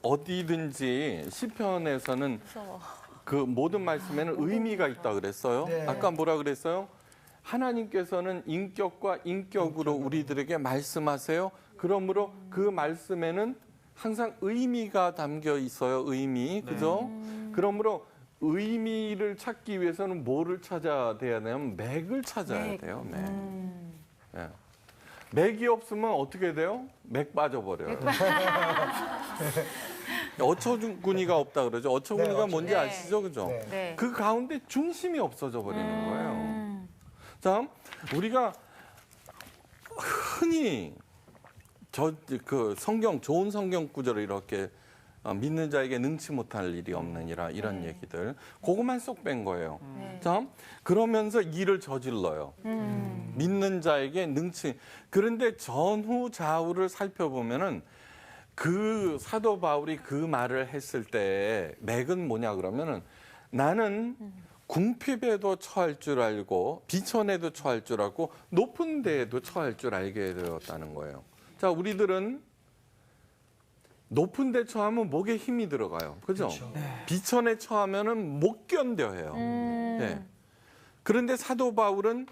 어디든지 시편에서는 그 모든 말씀에는 의미가 있다 그랬어요. 네. 아까 뭐라 그랬어요? 하나님께서는 인격과 인격으로 우리들에게 말씀하세요. 그러므로 그 말씀에는 항상 의미가 담겨 있어요. 의미, 그죠? 그러므로 의미를 찾기 위해서는 뭐를 찾아야 되냐면 맥을 찾아야 돼요. 맥. 예. 맥이 없으면 어떻게 돼요? 맥 빠져버려요. 어처구니가 없다 그러죠. 어처구니가 네, 뭔지 네. 아시죠, 그죠? 네. 네. 그 가운데 중심이 없어져 버리는 거예요. 자, 우리가 흔히 그 성경 좋은 성경 구절을 이렇게 믿는 자에게 능치 못할 일이 없느니라 이런 얘기들 그것만 쏙 뺀 거예요. 자, 그러면서 일을 저질러요. 믿는 자에게 능치. 그런데 전후 좌우를 살펴보면은 그 사도 바울이 그 말을 했을 때 맥은 뭐냐 그러면은 나는 궁핍에도 처할 줄 알고 비천에도 처할 줄 알고 높은 데에도 처할 줄 알게 되었다는 거예요. 자, 우리들은 높은 데 처하면 목에 힘이 들어가요. 그죠? 비천에 처하면은 못 견뎌해요. 네. 그런데 사도 바울은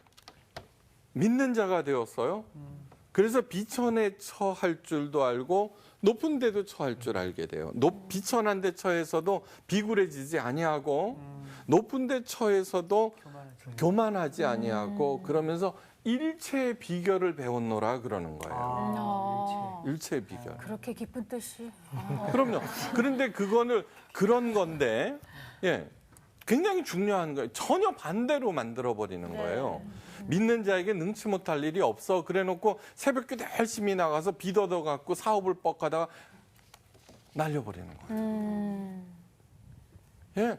믿는 자가 되었어요. 그래서 비천에 처할 줄도 알고 높은 데도 처할 줄 알게 돼요. 비천한 데 처해서도 비굴해지지 아니하고 높은 데 처해서도 교만하지 아니하고 그러면서 일체의 비결을 배웠노라 그러는 거예요. 일체의 비결. 그렇게 깊은 뜻이. 그럼요. 그런데 그거는 그런 건데, 예, 굉장히 중요한 거예요. 전혀 반대로 만들어 버리는 거예요. 믿는 자에게 능치 못할 일이 없어. 그래놓고 새벽기도 열심히 나가서 빚 얻어갖고 사업을 뻑하다가 날려버리는 거예요. 예,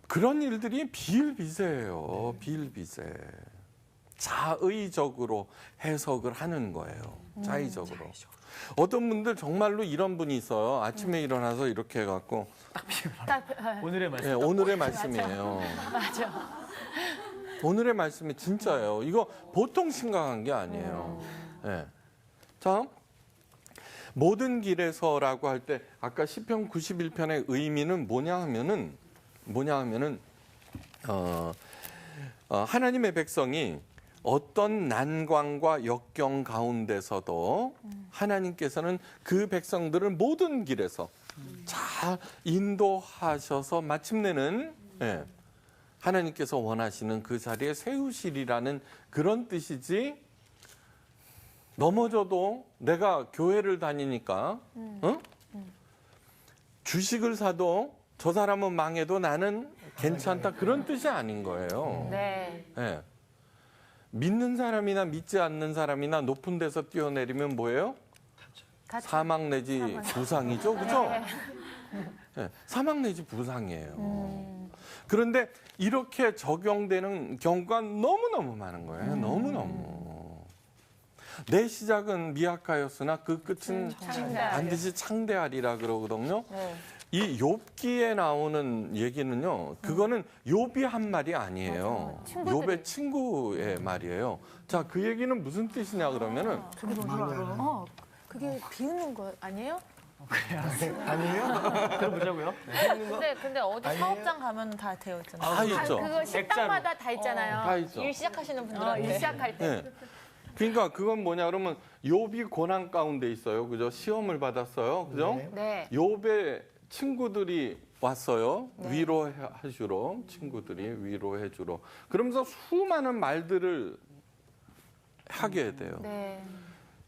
그런 일들이 비일비재예요. 비일비재. 자의적으로 해석을 하는 거예요. 자의적으로. 어떤 분들 정말로 이런 분이 있어요. 아침에 일어나서 이렇게 해갖고 오늘의 말씀. 예, 오늘의 말씀이에요. 맞아. 오늘의 말씀이 진짜예요. 이거 보통 심각한 게 아니에요. 예. 자, 모든 길에서라고 할 때 아까 시편 91편의 의미는 뭐냐 하면은 하나님의 백성이 어떤 난관과 역경 가운데서도 하나님께서는 그 백성들을 모든 길에서 잘 인도하셔서 마침내는 예, 하나님께서 원하시는 그 자리에 세우시리라는 그런 뜻이지. 넘어져도 내가 교회를 다니니까 주식을 사도 저 사람은 망해도 나는 괜찮다, 그런 뜻이 아닌 거예요. 네. 예. 믿는 사람이나 믿지 않는 사람이나 높은 데서 뛰어내리면 뭐예요? 사망 내지 부상이죠, 그죠? 예, 사망 내지 부상이에요. 그런데 이렇게 적용되는 경우가 너무너무 많은 거예요. 너무너무. 내 시작은 미약하였으나 그 끝은 반드시 창대하리라 그러거든요. 이 욥기에 나오는 얘기는요, 그거는 욥이 한 말이 아니에요. 욥의 친구의 말이에요. 자, 그 얘기는 무슨 뜻이냐 그러면은 그게 비웃는 거 아니에요? 아니에요? 들어보자고요. 근데 어디 아니에요? 사업장 가면 다 되어 있잖아요. 다 있죠. 그거 식당마다 다 있잖아요. 다 있죠. 일 시작하시는 일 분들한테. 시작할 때. 네. 그러니까 그건 뭐냐 그러면 욥이 고난 가운데 있어요. 그죠? 시험을 받았어요. 그죠? 네. 욥의 친구들이 왔어요. 위로해주러. 친구들이 위로해주러. 그러면서 수많은 말들을 하게 돼요. 네.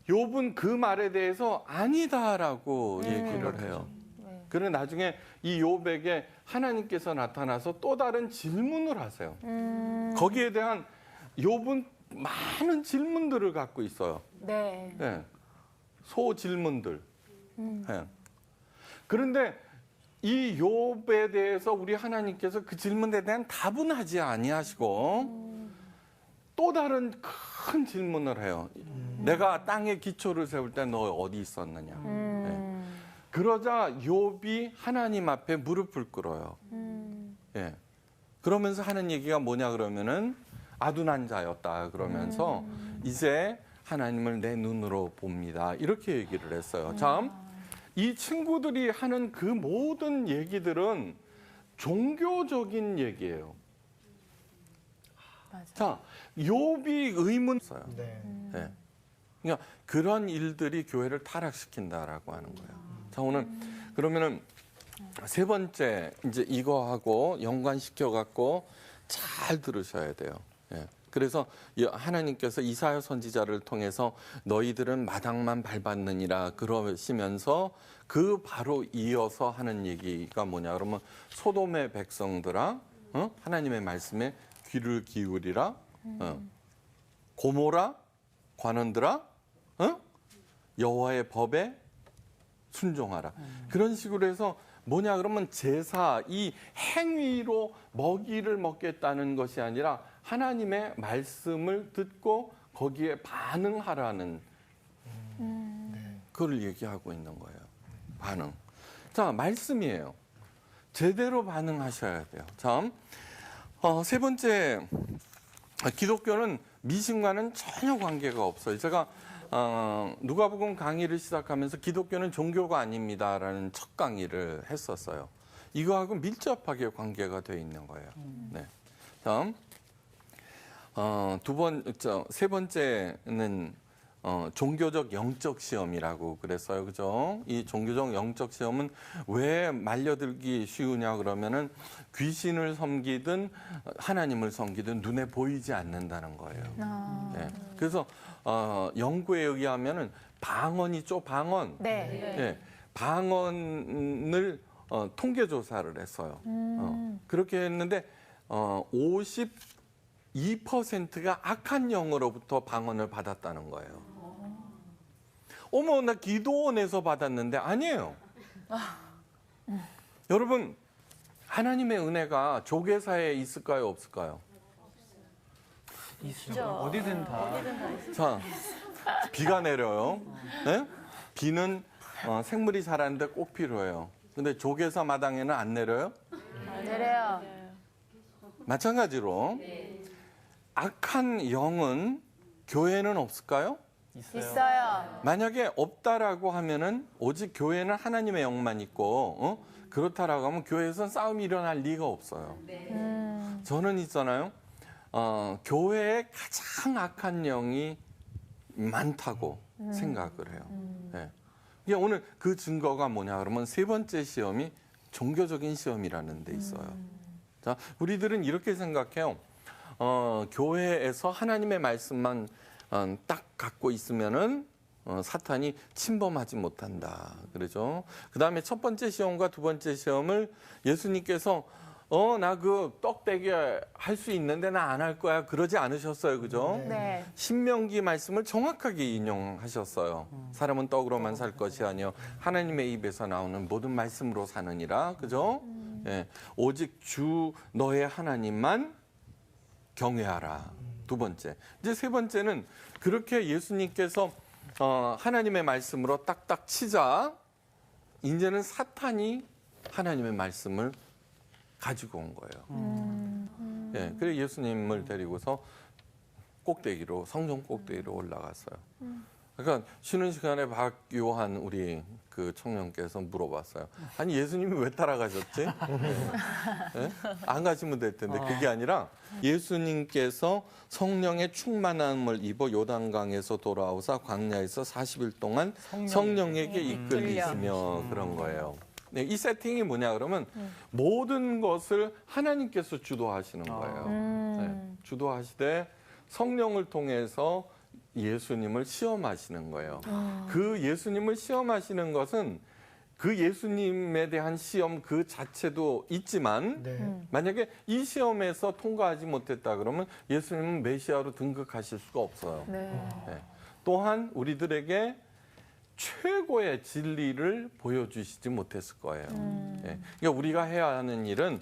욥은 그 말에 대해서 아니다라고 얘기를 해요. 네. 그래 나중에 이 욥에게 하나님께서 나타나서 또 다른 질문을 하세요. 거기에 대한 욥은 많은 질문들을 갖고 있어요. 네. 네. 소질문들. 네. 그런데 이 욥에 대해서 우리 하나님께서 그 질문에 대한 답은 하지 아니하시고 또 다른 큰 질문을 해요. 내가 땅에 기초를 세울 때 너 어디 있었느냐. 네. 그러자 욥이 하나님 앞에 무릎을 꿇어요. 예. 그러면서 하는 얘기가 뭐냐 그러면은 아둔한 자였다 그러면서 이제 하나님을 내 눈으로 봅니다. 이렇게 얘기를 했어요. 참, 이 친구들이 하는 그 모든 얘기들은 종교적인 얘기예요. 맞아. 자, 욥이 의문 있어요. 네. 예. 그러니까 그런 일들이 교회를 타락시킨다라고 하는 거예요. 자, 오늘 그러면은 세 번째 이제 이거하고 연관시켜 갖고 잘 들으셔야 돼요. 예. 그래서 하나님께서 이사야 선지자를 통해서 너희들은 마당만 밟았느니라 그러시면서 그 바로 이어서 하는 얘기가 뭐냐 그러면 소돔의 백성들아 하나님의 말씀에 귀를 기울이라 고모라 관원들아 여호와의 법에 순종하라. 그런 식으로 해서 뭐냐 그러면 제사 이 행위로 먹이를 먹겠다는 것이 아니라 하나님의 말씀을 듣고 거기에 반응하라는 그걸 얘기하고 있는 거예요. 반응. 자, 말씀이에요. 제대로 반응하셔야 돼요. 자, 세 번째, 기독교는 미신과는 전혀 관계가 없어요. 제가 누가복음 강의를 시작하면서 기독교는 종교가 아닙니다라는 첫 강의를 했었어요. 이거하고 밀접하게 관계가 되어 있는 거예요. 네. 다음 세 번째는 종교적 영적 시험이라고 그랬어요. 그죠? 이 종교적 영적 시험은 왜 말려들기 쉬우냐 그러면은 귀신을 섬기든 하나님을 섬기든 눈에 보이지 않는다는 거예요. 네. 그래서 연구에 의하면은 방언이죠, 방언. 네. 네. 방언을 통계 조사를 했어요. 그렇게 했는데 2%가 악한 영으로부터 방언을 받았다는 거예요. 어머, 나 기도원에서 받았는데 아니에요. 여러분, 하나님의 은혜가 조계사에 있을까요, 없을까요? 있죠. 어디든 다. 자, 비가 내려요. 네? 비는 생물이 자라는데 꼭 필요해요. 근데 조계사 마당에는 안 내려요? 내려요. 마찬가지로 악한 영은 교회는 없을까요? 있어요. 만약에 없다라고 하면은 오직 교회는 하나님의 영만 있고 그렇다라고 하면 교회에서는 싸움이 일어날 리가 없어요. 저는 있잖아요. 교회에 가장 악한 영이 많다고 생각을 해요. 네. 그러니까 오늘 그 증거가 뭐냐 그러면 세 번째 시험이 종교적인 시험이라는 데 있어요. 자, 우리들은 이렇게 생각해요. 교회에서 하나님의 말씀만 딱 갖고 있으면은 사탄이 침범하지 못한다. 그러죠. 그 다음에 첫 번째 시험과 두 번째 시험을 예수님께서 나 그 떡대기 할 수 있는데 나 안 할 거야. 그러지 않으셨어요. 그죠? 네. 신명기 말씀을 정확하게 인용하셨어요. 사람은 떡으로만 살 것이 아니요 하나님의 입에서 나오는 모든 말씀으로 사느니라. 그죠? 예. 오직 주 너의 하나님만 경외하라. 두 번째. 이제 세 번째는 그렇게 예수님께서 하나님의 말씀으로 딱딱 치자 이제는 사탄이 하나님의 말씀을 가지고 온 거예요. 예, 그래서 예수님을 데리고서 꼭대기로 성전 꼭대기로 올라갔어요. 그러니까 쉬는 시간에 박요한 우리 그 청년께서 물어봤어요. 아니 예수님이 왜 따라가셨지? 예? 안 가시면 될 텐데 그게 아니라 예수님께서 성령의 충만함을 입어 요단강에서 돌아오사 광야에서 40일 동안 성령에게 이끌리시며 그런 거예요. 네, 이 세팅이 뭐냐 그러면 모든 것을 하나님께서 주도하시는 거예요. 네, 주도하시되 성령을 통해서 예수님을 시험하시는 거예요. 그 예수님을 시험하시는 것은 그 예수님에 대한 시험 그 자체도 있지만 만약에 이 시험에서 통과하지 못했다 그러면 예수님은 메시아로 등극하실 수가 없어요. 네. 또한 우리들에게 최고의 진리를 보여주시지 못했을 거예요. 예. 그러니까 우리가 해야 하는 일은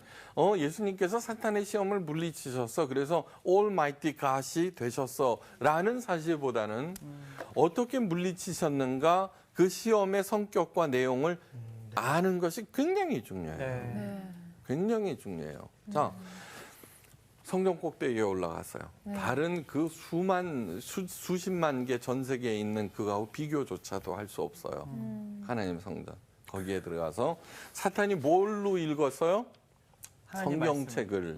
예수님께서 사탄의 시험을 물리치셔서 그래서 Almighty God이 되셨어라는 사실보다는 어떻게 물리치셨는가 그 시험의 성격과 내용을 아는 것이 굉장히 중요해요. 굉장히 중요해요. 자. 성전 꼭대기에 올라갔어요. 다른 그 수십만 개 전 세계에 있는 그거하고 비교조차도 할 수 없어요. 하나님 성전. 거기에 들어가서 사탄이 뭘로 읽었어요? 성경책을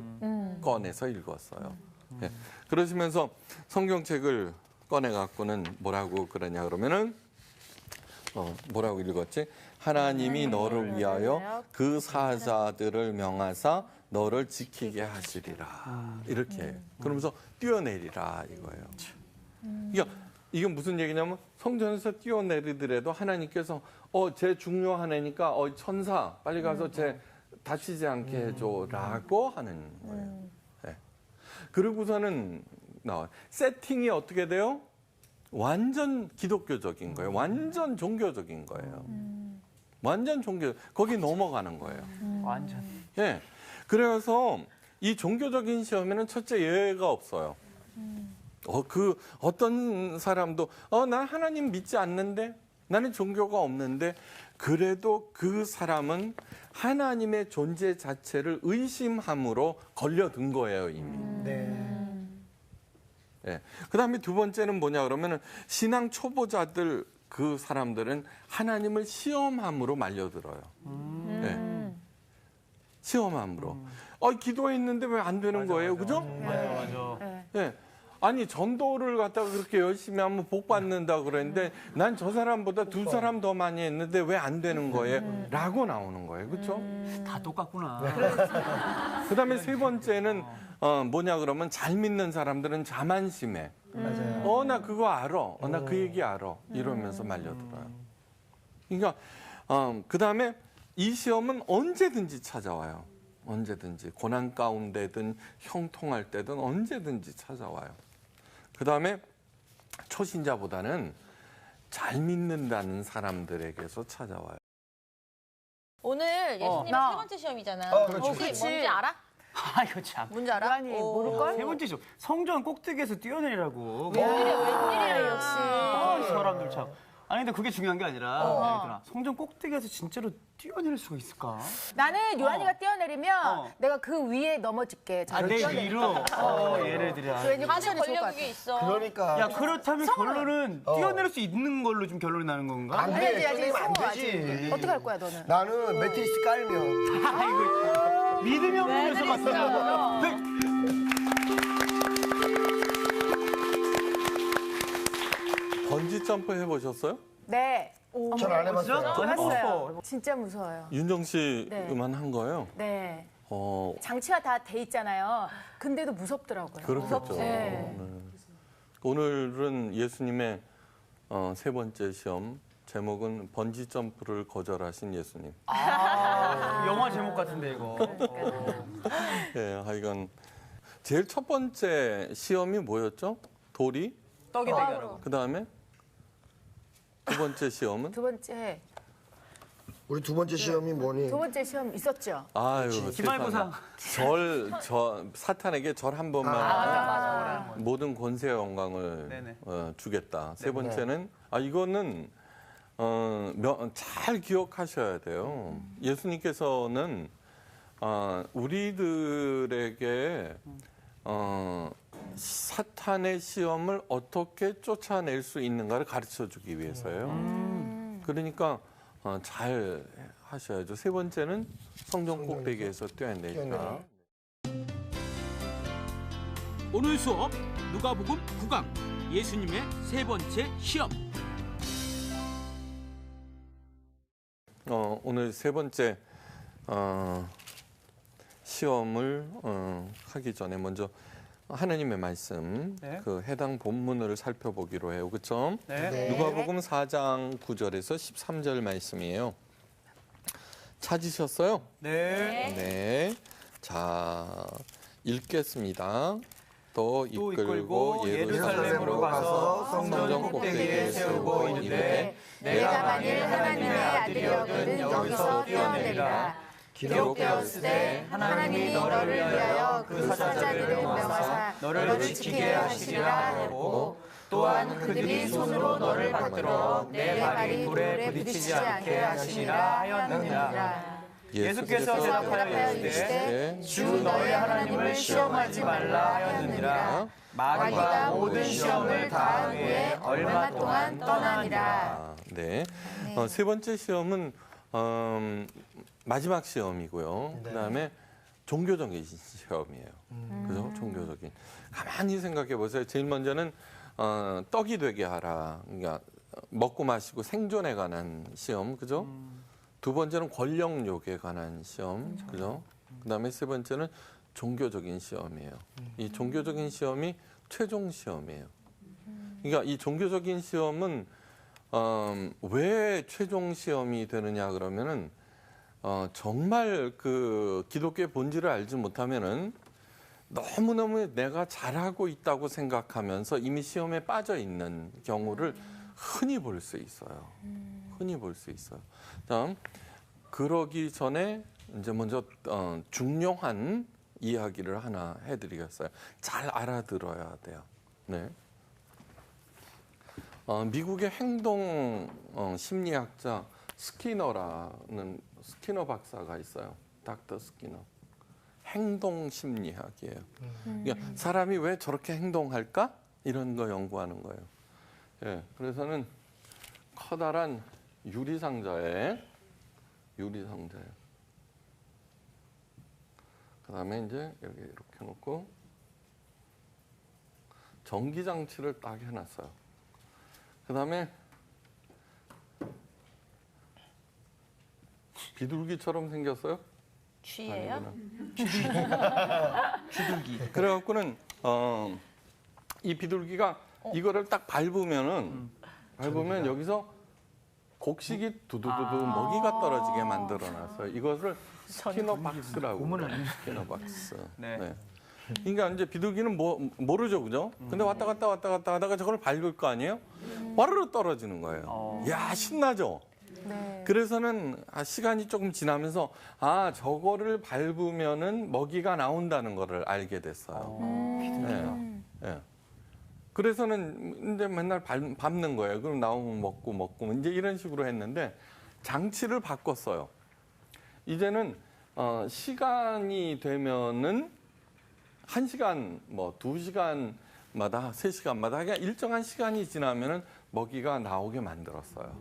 꺼내서 읽었어요. 네. 그러시면서 성경책을 꺼내갖고는 뭐라고 그러냐 그러면은 뭐라고 읽었지? 하나님이 너를 위하여 그 사자들을 명하사 너를 지키게 하시리라. 이렇게. 그러면서 뛰어내리라 이거예요. 이건 무슨 얘기냐면 성전에서 뛰어내리더라도 하나님께서 쟤 중요한 애니까 천사 빨리 가서 쟤 다치지 않게 해줘라고 하는 거예요. 네. 그리고서는 나와요. 세팅이 어떻게 돼요? 완전 기독교적인 거예요. 완전 종교적인 거예요. 완전 종교. 거기 넘어가는 거예요. 완전. 예. 그래서 이 종교적인 시험에는 첫째 예외가 없어요. 어떤 사람도 난 하나님 믿지 않는데 나는 종교가 없는데 그래도 그 사람은 하나님의 존재 자체를 의심함으로 걸려든 거예요 이미. 예. 그다음에 두 번째는 뭐냐 그러면은 신앙 초보자들 그 사람들은 하나님을 시험함으로 말려들어요. 예. 시험함으로. 기도했는데 왜 안 되는 거예요, 그죠? 맞아. 예. 아니 전도를 갖다가 그렇게 열심히 하면 복 받는다 그랬는데 난 저 사람보다 두 사람 더 많이 했는데 왜 안 되는 거예요? 라고 나오는 거예요, 그렇죠? 다 똑같구나. 그다음에 세 번째는 뭐냐 그러면 잘 믿는 사람들은 자만심에. 맞아요. 나 그거 알아. 나 그 얘기 알아. 이러면서 말려들어요. 그러니까 그다음에 이 시험은 언제든지 찾아와요. 언제든지 고난 가운데든 형통할 때든 언제든지 찾아와요. 그다음에 초신자보다는 잘 믿는다는 사람들에게서 찾아와요. 오늘 예수님의 나. 세 번째 시험이잖아. 그렇지. 혹시 그치. 뭔지 알아? 아 이거 참. 뭔지 알아? 아니 모를걸? 세 번째 시험. 성전 꼭대기에서 뛰어내리라고. 웬일이야 역시. 이 사람들 참. 아니 근데 그게 중요한 게 아니라 얘들아, 성전 꼭대기에서 진짜로 뛰어내릴 수가 있을까? 나는 요한이가 뛰어내리면 어. 내가 그 위에 넘어질게. 저를 내 뛰어내리면. 위로. 예를 들어. 왠지 다들 쿠션이 좋을 것 권력이 같아. 있어. 그러니까. 야 그렇다면 결론은 뛰어내릴 수 있는 걸로 좀 결론이 나는 건가? 안 돼. 아니지, 아직 뛰어내리면 안 성우 되지. 어떻게 할 거야 너는? 나는 매트리스 깔면. 아이고 믿음이 없는 녀석 같아. 번지 점프 해보셨어요? 네. 전 안 해봤어요. 해봤어요. 진짜 무서워요. 윤정 씨만 네. 한 거예요? 네. 어, 장치가 다 돼 있잖아요. 근데도 무섭더라고요. 그렇겠죠. 네. 네. 오늘은 예수님의 세 번째 시험 제목은 번지 점프를 거절하신 예수님. 영화 제목 같은데 이거. 예, 하여간 제일 첫 번째 시험이 뭐였죠? 돌이. 떡이 되게. 그 다음에 두 번째 시험은 두 번째 우리 두 번째 시험이 뭐니? 두 번째 시험 있었죠. 아유 기말고사. 사탄에게 절 한 번만 맞아. 모든 권세 영광을 네네. 주겠다. 세 번째는 이거는 잘 기억하셔야 돼요. 예수님께서는 우리들에게 사탄의 시험을 어떻게 쫓아낼 수 있는가를 가르쳐 주기 위해서예요. 그러니까 잘 하셔야죠. 세 번째는 성전 꼭대기에서 뛰어내리라. 오늘 수업 누가복음 9강 예수님의 세 번째 시험. 오늘 세 번째 시험을 하기 전에 먼저 하나님의 말씀 네. 그 해당 본문을 살펴보기로 해요. 그렇죠? 네. 누가복음 4장 9절에서 13절 말씀이에요. 찾으셨어요? 네. 네. 자, 읽겠습니다. 또 이끌고 예루살렘으로 가서 성전 꼭대기에 세우고 이르되 내가 만일 하나님의 아들이거든 여기서 뛰어내리라. 기록되었으되 하나님이 너를 위하여 그 사자들을 명하사 너를 지키게 하시리라 하고 또한 그들이 손으로 너를 받들어 내 발이 돌에 부딪히지 않게 하시니라 하였느니라. 예수께서 대답하여 이르시되 주 너의 하나님을 시험하지 말라 하였느니라. 마귀가 모든 시험을 다한 후에 얼마 동안 떠나니라. 네. 세 번째 시험은 마지막 시험이고요. 그다음에 종교적인 시험이에요. 그죠? 종교적인. 가만히 생각해 보세요. 제일 먼저는 떡이 되게 하라. 그러니까 먹고 마시고 생존에 관한 시험. 그죠? 두 번째는 권력욕에 관한 시험. 그죠? 그다음에 세 번째는 종교적인 시험이에요. 이 종교적인 시험이 최종 시험이에요. 그러니까 이 종교적인 시험은 왜 최종 시험이 되느냐 그러면은 정말 그 기독교의 본질을 알지 못하면은 너무너무 내가 잘하고 있다고 생각하면서 이미 시험에 빠져 있는 경우를 흔히 볼 수 있어요. 흔히 볼 수 있어요. 다음 그러기 전에 이제 먼저 중요한 이야기를 하나 해드리겠어요. 잘 알아들어야 돼요. 네. 미국의 행동 심리학자 스키너 박사가 있어요. 닥터 스키너. 행동 심리학이에요. 그러니까 사람이 왜 저렇게 행동할까? 이런 거 연구하는 거예요. 예, 그래서는 커다란 유리상자에 그다음에 이제 여기 이렇게 놓고 전기장치를 딱 해놨어요. 그다음에 비둘기처럼 생겼어요? 쥐예요? 주둥기. 그래갖고는 이 비둘기가 이거를 딱 밟으면 여기서 곡식이 두두두두 먹이가 떨어지게 만들어놨어요. 이것을 스키너 박스라고. 스키너 박스. 네. 네. 그러니까 이제 비둘기는 모르죠, 그죠? 근데 왔다 갔다 하다가 저걸 밟을 거 아니에요? 와르르 떨어지는 거예요. 야, 신나죠? 네. 그래서는 시간이 조금 지나면서 저거를 밟으면은 먹이가 나온다는 거를 알게 됐어요. 네. 네. 그래서는 이제 맨날 밟는 거예요. 그럼 나오면 먹고 이제 이런 식으로 했는데 장치를 바꿨어요. 이제는 시간이 되면은 1시간, 2시간마다, 3시간마다 그냥 일정한 시간이 지나면은 먹이가 나오게 만들었어요.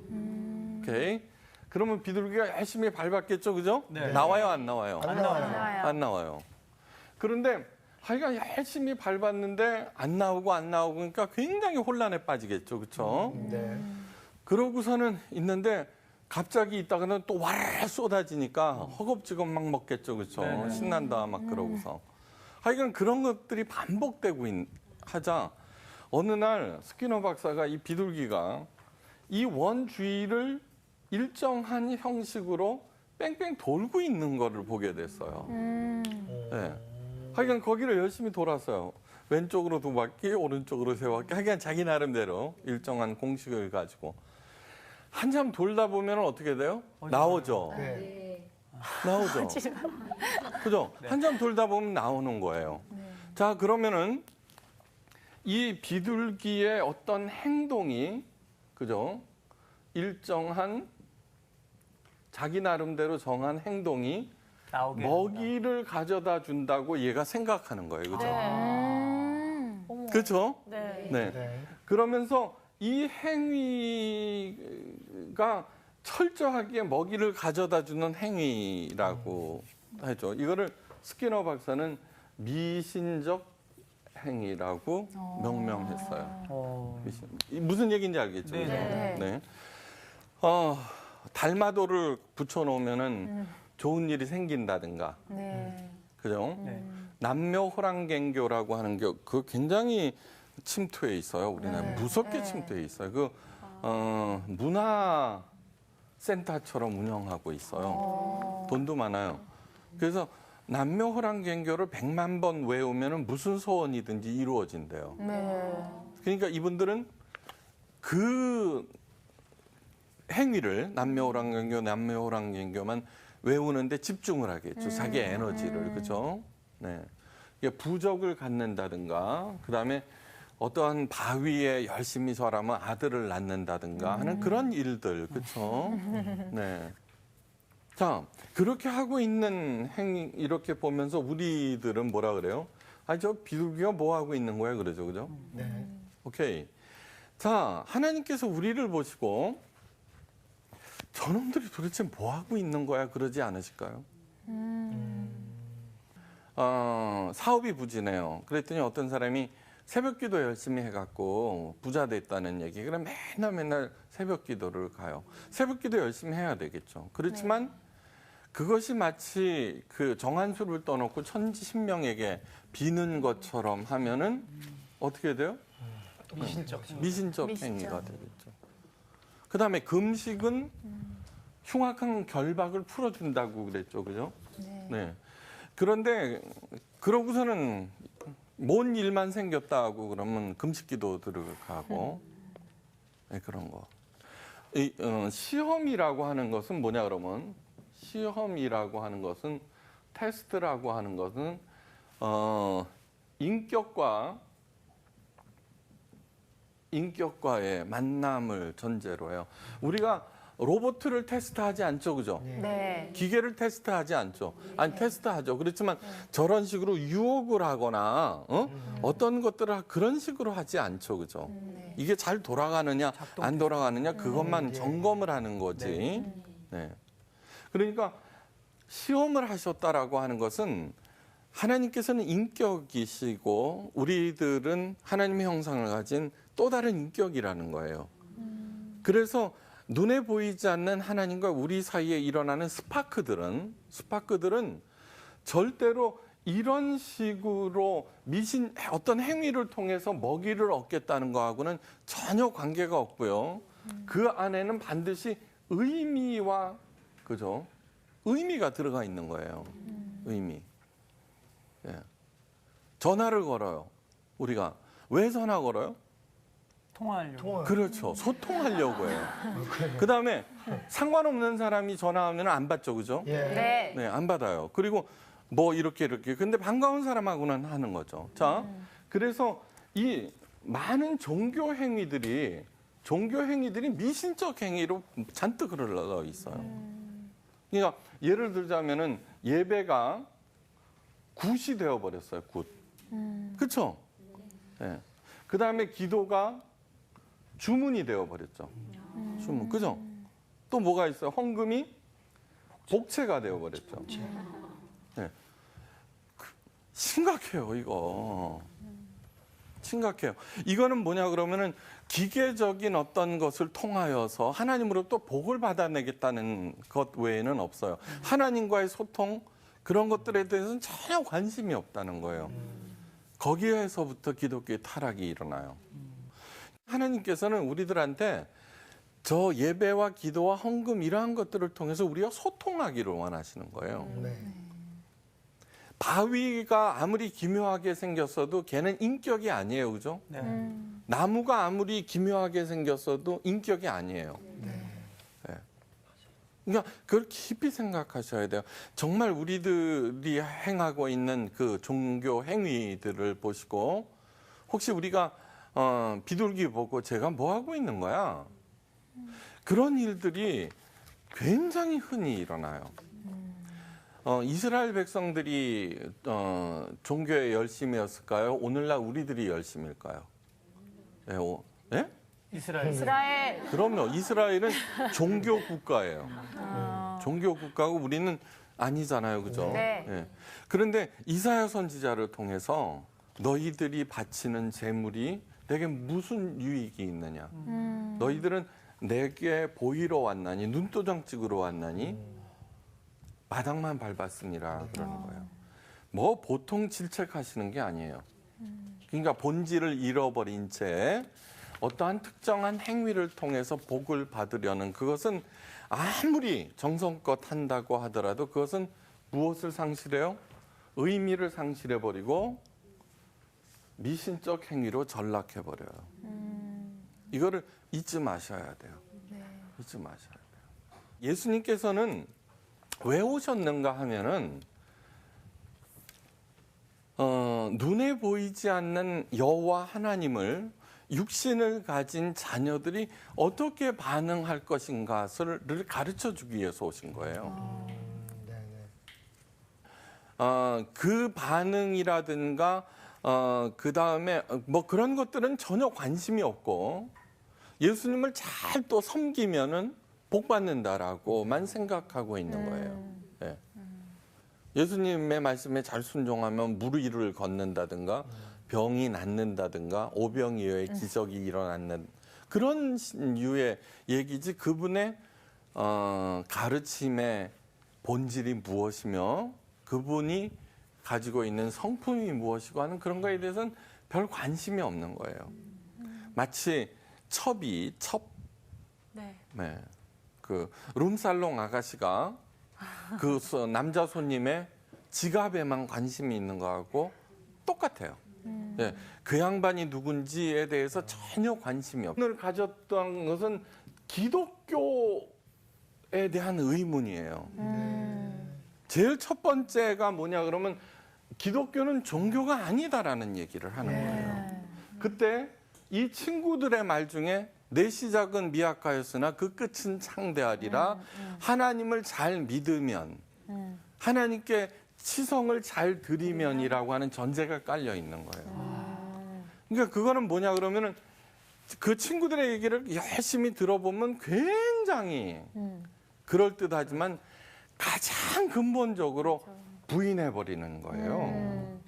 오케이. 그러면 비둘기가 열심히 밟았겠죠, 그죠? 네. 나와요, 안 나와요? 안 나와요. 안 나와요. 그런데 하여간 열심히 밟았는데 안 나오고 그러니까 굉장히 혼란에 빠지겠죠, 그렇죠? 네. 그러고서는 있는데 갑자기 있다가는 또 와르르 쏟아지니까 허겁지겁 막 먹겠죠, 그렇죠? 네네. 신난다 막 그러고서. 하여간 그런 것들이 반복되고 하자 어느 날 스키너 박사가 이 비둘기가 이 원 주위를 일정한 형식으로 뺑뺑 돌고 있는 거를 보게 됐어요. 네. 하여간 거기를 열심히 돌았어요. 왼쪽으로 2바퀴, 오른쪽으로 3바퀴. 하여간 자기 나름대로 일정한 공식을 가지고. 한참 돌다 보면 어떻게 돼요? 나오죠. 네. 나오죠. 그죠? 한참 돌다 보면 나오는 거예요. 자, 그러면은 이 비둘기의 어떤 행동이, 그죠? 일정한 자기 나름대로 정한 행동이 나오게 먹이를 가져다 준다고 얘가 생각하는 거예요. 그죠? 어머. 그렇죠? 네. 네. 네. 그러면서 이 행위가 철저하게 먹이를 가져다 주는 행위라고 하죠. 이거를 스키너 박사는 미신적 행위라고 명명했어요. 무슨 얘기인지 알겠죠? 네. 그죠? 네. 네. 달마도를 붙여놓으면은 좋은 일이 생긴다든가, 네. 그죠? 네. 남묘호랑갱교라고 하는 게 그 굉장히 침투해 있어요. 우리나라에 무섭게 침투해 있어요. 그 문화 센터처럼 운영하고 있어요. 돈도 많아요. 그래서 남묘호랑갱교를 100만 번 외우면 무슨 소원이든지 이루어진대요. 네. 그러니까 이분들은 그 행위를 남묘호랑갱교만 외우는데 집중을 하겠죠. 자기의 에너지를. 그죠? 네. 이게 부적을 갖는다든가, 그 다음에 어떠한 바위에 열심히 절하면 아들을 낳는다든가 하는 그런 일들. 그렇죠? 네. 자, 그렇게 하고 있는 행위, 이렇게 보면서 우리들은 뭐라 그래요? 저 비둘기가 뭐 하고 있는 거야? 그러죠. 그죠? 네. 오케이. 자, 하나님께서 우리를 보시고 저놈들이 도대체 뭐 하고 있는 거야? 그러지 않으실까요? 사업이 부진해요. 그랬더니 어떤 사람이 새벽 기도 열심히 해갖고 부자 됐다는 얘기. 그럼 맨날 새벽 기도를 가요. 새벽 기도 열심히 해야 되겠죠. 그렇지만 그것이 마치 그 정한수를 떠놓고 천지신명에게 비는 것처럼 하면은 어떻게 돼요? 미신적 행위가 되겠죠. 그 다음에 금식은 흉악한 결박을 풀어준다고 그랬죠. 그죠? 네. 그런데 그러고서는 뭔 일만 생겼다 고 그러면 금식 기도 들어가고 네, 그런 거. 시험이라고 하는 것은 뭐냐 그러면 시험이라고 하는 것은 테스트라고 하는 것은 인격과의 만남을 전제로 해요. 우리가 로봇을 테스트하지 않죠, 그죠? 네. 기계를 테스트하지 않죠. 아니 테스트하죠. 그렇지만 저런 식으로 유혹을 하거나 어떤 것들을 그런 식으로 하지 않죠, 그죠? 이게 잘 돌아가느냐 안 돌아가느냐 그것만 점검을 하는 거지. 네. 그러니까 시험을 하셨다라고 하는 것은 하나님께서는 인격이시고 우리들은 하나님의 형상을 가진 또 다른 인격이라는 거예요. 그래서 눈에 보이지 않는 하나님과 우리 사이에 일어나는 스파크들은 절대로 이런 식으로 어떤 행위를 통해서 먹이를 얻겠다는 거하고는 전혀 관계가 없고요. 그 안에는 반드시 의미와 그죠? 의미가 들어가 있는 거예요. 의미. 예. 전화를 걸어요. 우리가 왜 전화 걸어요? 통화하려고. 그렇죠. 소통하려고 해요. 그 다음에 상관없는 사람이 전화하면 안 받죠, 그죠? 예. 네. 네, 안 받아요. 그리고 뭐 이렇게. 근데 반가운 사람하고는 하는 거죠. 자, 그래서 이 많은 종교 행위들이 미신적 행위로 잔뜩 흘러 있어요. 그러니까 예를 들자면은 예배가 굿이 되어 버렸어요. 굿. 그렇죠? 네. 그 다음에 기도가 주문이 되어 버렸죠. 주문. 그죠? 또 뭐가 있어요? 헌금이 복채가 되어 버렸죠. 네. 심각해요, 이거. 심각해요. 이거는 뭐냐 그러면은 기계적인 어떤 것을 통하여서 하나님으로부터 복을 받아내겠다는 것 외에는 없어요. 하나님과의 소통 그런 것들에 대해서는 전혀 관심이 없다는 거예요. 거기에서부터 기독교의 타락이 일어나요. 하나님께서는 우리들한테 저 예배와 기도와 헌금 이러한 것들을 통해서 우리가 소통하기를 원하시는 거예요. 네. 바위가 아무리 기묘하게 생겼어도 걔는 인격이 아니에요. 그죠? 네. 나무가 아무리 기묘하게 생겼어도 인격이 아니에요. 네. 그러니까 그걸 깊이 생각하셔야 돼요. 정말 우리들이 행하고 있는 그 종교 행위들을 보시고 혹시 우리가 비둘기 보고 제가 뭐 하고 있는 거야? 그런 일들이 굉장히 흔히 일어나요. 이스라엘 백성들이 종교에 열심이었을까요? 오늘날 우리들이 열심일까요? 네? 이스라엘. 그럼요. 이스라엘은 종교 국가예요. 종교 국가고 우리는 아니잖아요. 그죠? 네. 예. 그런데 이사야 선지자를 통해서 너희들이 바치는 제물이 내게 무슨 유익이 있느냐? 너희들은 내게 보이러 왔나니 눈도장 찍으러 왔나니 마당만 밟았으니라 그러는 거예요. 뭐 보통 질책하시는 게 아니에요. 그러니까 본질을 잃어버린 채 어떠한 특정한 행위를 통해서 복을 받으려는 그것은 아무리 정성껏 한다고 하더라도 그것은 무엇을 상실해요? 의미를 상실해버리고 미신적 행위로 전락해버려요. 이거를 잊지 마셔야 돼요. 잊지 마셔야 돼요. 예수님께서는 왜 오셨는가 하면은 눈에 보이지 않는 여호와 하나님을 육신을 가진 자녀들이 어떻게 반응할 것인가를 가르쳐 주기 위해서 오신 거예요. 그 반응이라든가 그 다음에 뭐 그런 것들은 전혀 관심이 없고 예수님을 잘 또 섬기면은 복 받는다라고만 생각하고 있는 거예요. 예. 예수님의 말씀에 잘 순종하면 무리를 걷는다든가 병이 낫는다든가 오병이어의 기적이 일어났는 그런 유의 얘기지 그분의 가르침의 본질이 무엇이며 그분이 가지고 있는 성품이 무엇이고 하는 그런 거에 대해서는 별 관심이 없는 거예요. 마치 첩 네. 그 룸살롱 아가씨가 그 남자 손님의 지갑에만 관심이 있는 거하고 똑같아요. 예, 그 양반이 누군지에 대해서 전혀 관심이 없어요. 오늘 가졌던 것은 기독교에 대한 의문이에요. 제일 첫 번째가 뭐냐 그러면 기독교는 종교가 아니다라는 얘기를 하는 거예요. 그때 이 친구들의 말 중에 내 시작은 미약하였으나 그 끝은 창대하리라. 하나님을 잘 믿으면 하나님께 치성을 잘 드리면이라고 하는 전제가 깔려 있는 거예요. 그러니까 그거는 뭐냐 그러면은 그 친구들의 얘기를 열심히 들어보면 굉장히 그럴듯하지만 가장 근본적으로 부인해 버리는 거예요.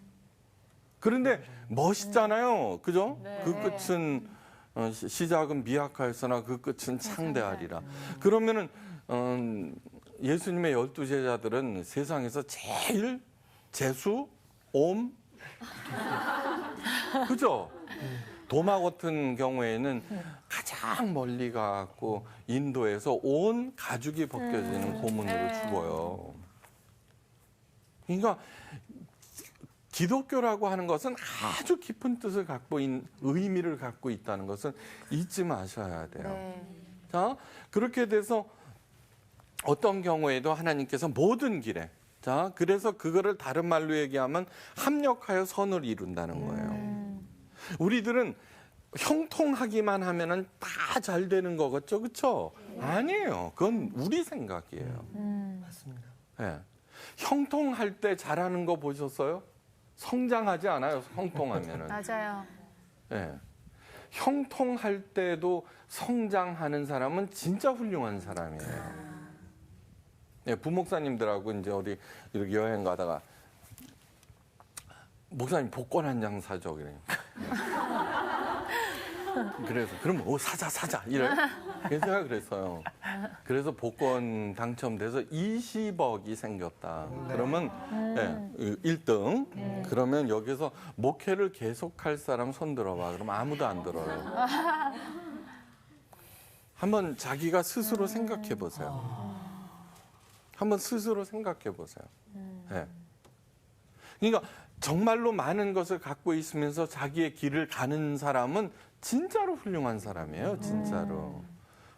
그런데 멋있잖아요. 그죠? 네. 그 끝은 시작은 미약하였으나 그 끝은 창대하리라. 그러면은 예수님의 12제자들은 세상에서 제일 재수, 옴, 그죠? 도마 같은 경우에는 가장 멀리 가고 인도에서 온 가죽이 벗겨지는 고문으로 죽어요. 그러니까 기독교라고 하는 것은 아주 깊은 뜻을 갖고 있는 의미를 갖고 있다는 것은 잊지 마셔야 돼요. 네. 자, 그렇게 돼서 어떤 경우에도 하나님께서 모든 길에, 자, 그래서 그거를 다른 말로 얘기하면 합력하여 선을 이룬다는 거예요. 우리들은 형통하기만 하면은 다 잘 되는 거 같죠, 그렇죠? 아니에요. 그건 우리 생각이에요. 맞습니다. 예. 형통할 때 잘하는 거 보셨어요? 성장하지 않아요, 형통하면은. 맞아요. 예. 형통할 때도 성장하는 사람은 진짜 훌륭한 사람이에요. 예, 부목사님들하고 이제 어디 이렇게 여행 가다가 목사님 복권 한 장 사죠, 그래. 그래서 그럼 사자 이래. 그래서 제가 그랬어요. 그래서 복권 당첨돼서 20억이 생겼다. 그러면 예, 1등. 그러면 여기서 목회를 계속할 사람 손 들어봐. 그럼 아무도 안 들어요. 한번 자기가 스스로 생각해 보세요. 한번 스스로 생각해 보세요. 예. 그러니까 정말로 많은 것을 갖고 있으면서 자기의 길을 가는 사람은 진짜로 훌륭한 사람이에요. 진짜로.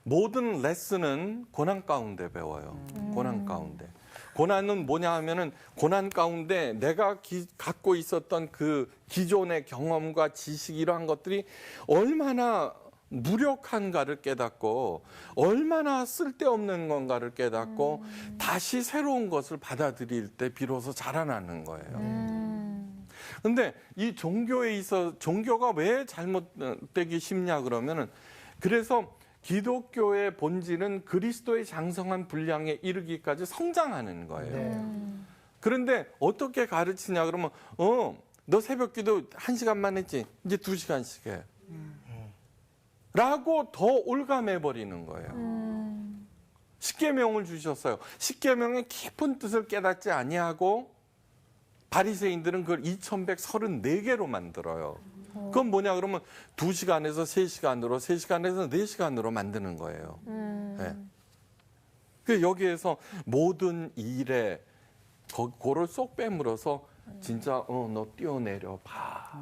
모든 레슨은 고난 가운데 배워요. 고난 가운데. 고난은 뭐냐 하면은 고난 가운데 내가 갖고 있었던 그 기존의 경험과 지식 이러한 것들이 얼마나 무력한가를 깨닫고 얼마나 쓸데없는 건가를 깨닫고 다시 새로운 것을 받아들일 때 비로소 자라나는 거예요. 근데 이 종교에 있어 종교가 왜 잘못되기 쉽냐 그러면은 그래서 기독교의 본질은 그리스도의 장성한 분량에 이르기까지 성장하는 거예요. 그런데 어떻게 가르치냐 그러면 너 새벽기도 1시간만 했지 이제 2시간씩 해. 라고 더 올감해 버리는 거예요. 십계명을 주셨어요. 십계명의 깊은 뜻을 깨닫지 아니하고 바리새인들은 그걸 2134개로 만들어요. 그건 뭐냐 그러면 2시간에서 3시간으로 3시간에서 4시간으로 만드는 거예요. 네. 그 여기에서 모든 일에 그거를 쏙 빼물어서 진짜 너 뛰어내려 봐.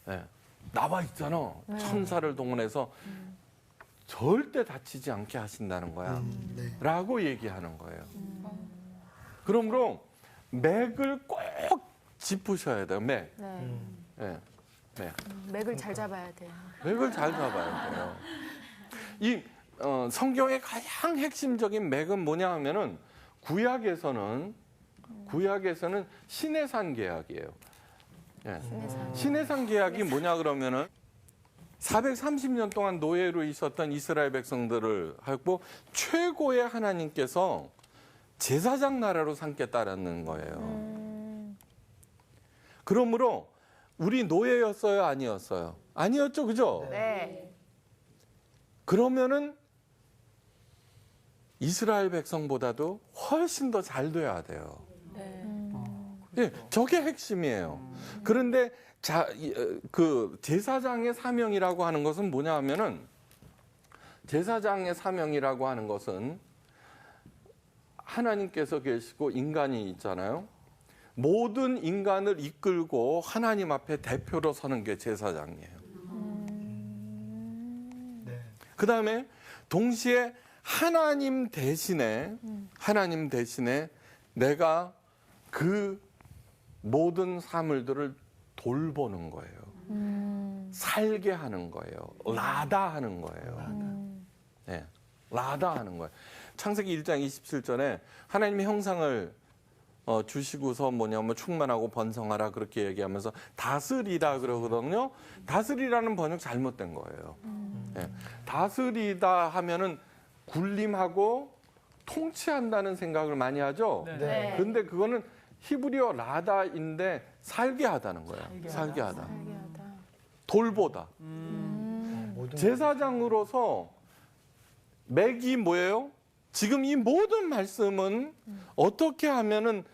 네. 나와 있잖아. 천사를 동원해서 절대 다치지 않게 하신다는 거야. 라고 얘기하는 거예요. 그러므로 맥을 꼭 짚으셔야 돼요. 맥. 네. 네. 맥. 맥을 잘 잡아야 돼요. 맥을 잘 잡아야 돼요. 이 성경의 가장 핵심적인 맥은 뭐냐 하면은 구약에서는 시내산 계약이에요. 네. 시내산 계약이 뭐냐 그러면은 430년 동안 노예로 있었던 이스라엘 백성들을 하고 최고의 하나님께서 제사장 나라로 삼겠다라는 거예요. 그러므로 우리 노예였어요, 아니었어요? 아니었죠, 그죠? 네. 그러면은 이스라엘 백성보다도 훨씬 더 잘 돼야 돼요. 예, 저게 핵심이에요. 그런데 그 제사장의 사명이라고 하는 것은 뭐냐 하면은 제사장의 사명이라고 하는 것은 하나님께서 계시고 인간이 있잖아요. 모든 인간을 이끌고 하나님 앞에 대표로 서는 게 제사장이에요. 그 다음에 동시에 하나님 대신에 내가 그 모든 사물들을 돌보는 거예요. 살게 하는 거예요. 라다하는 거예요. 네, 라다하는 거예요. 창세기 1장 27절에 하나님의 형상을 주시고서 뭐냐면 충만하고 번성하라 그렇게 얘기하면서 다스리다 그러거든요. 다스리라는 번역 잘못된 거예요. 네. 다스리다 하면은 군림하고 통치한다는 생각을 많이 하죠. 네. 근데 그거는 히브리어 라다인데 살게 하다는 거예요. 살게 하다. 돌보다. 제사장으로서 맥이 뭐예요? 지금 이 모든 말씀은 어떻게 하면은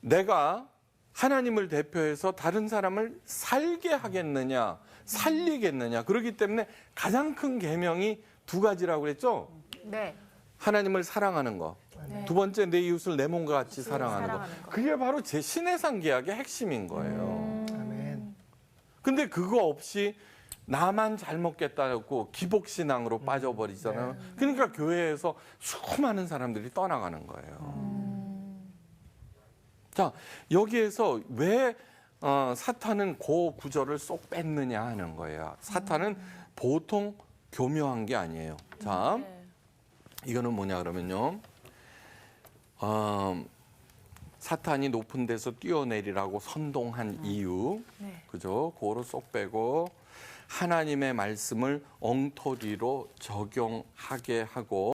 내가 하나님을 대표해서 다른 사람을 살게 하겠느냐, 살리겠느냐. 그렇기 때문에 가장 큰 계명이 두 가지라고 그랬죠. 네. 하나님을 사랑하는 거. 두 번째 내 이웃을 내 몸과 같이 사랑하는 거. 그게 바로 제 신해상 계약의 핵심인 거예요. 아멘. 근데 그거 없이 나만 잘 먹겠다고 기복신앙으로 빠져버리잖아요. 그러니까 교회에서 수많은 사람들이 떠나가는 거예요. 자, 여기에서 왜 사탄은 그 구절을 쏙 뺐느냐 하는 거예요. 사탄은 보통 교묘한 게 아니에요. 자, 이거는 뭐냐 그러면요. 사탄이 높은 데서 뛰어내리라고 선동한 이유, 그죠? 그거를 쏙 빼고 하나님의 말씀을 엉터리로 적용하게 하고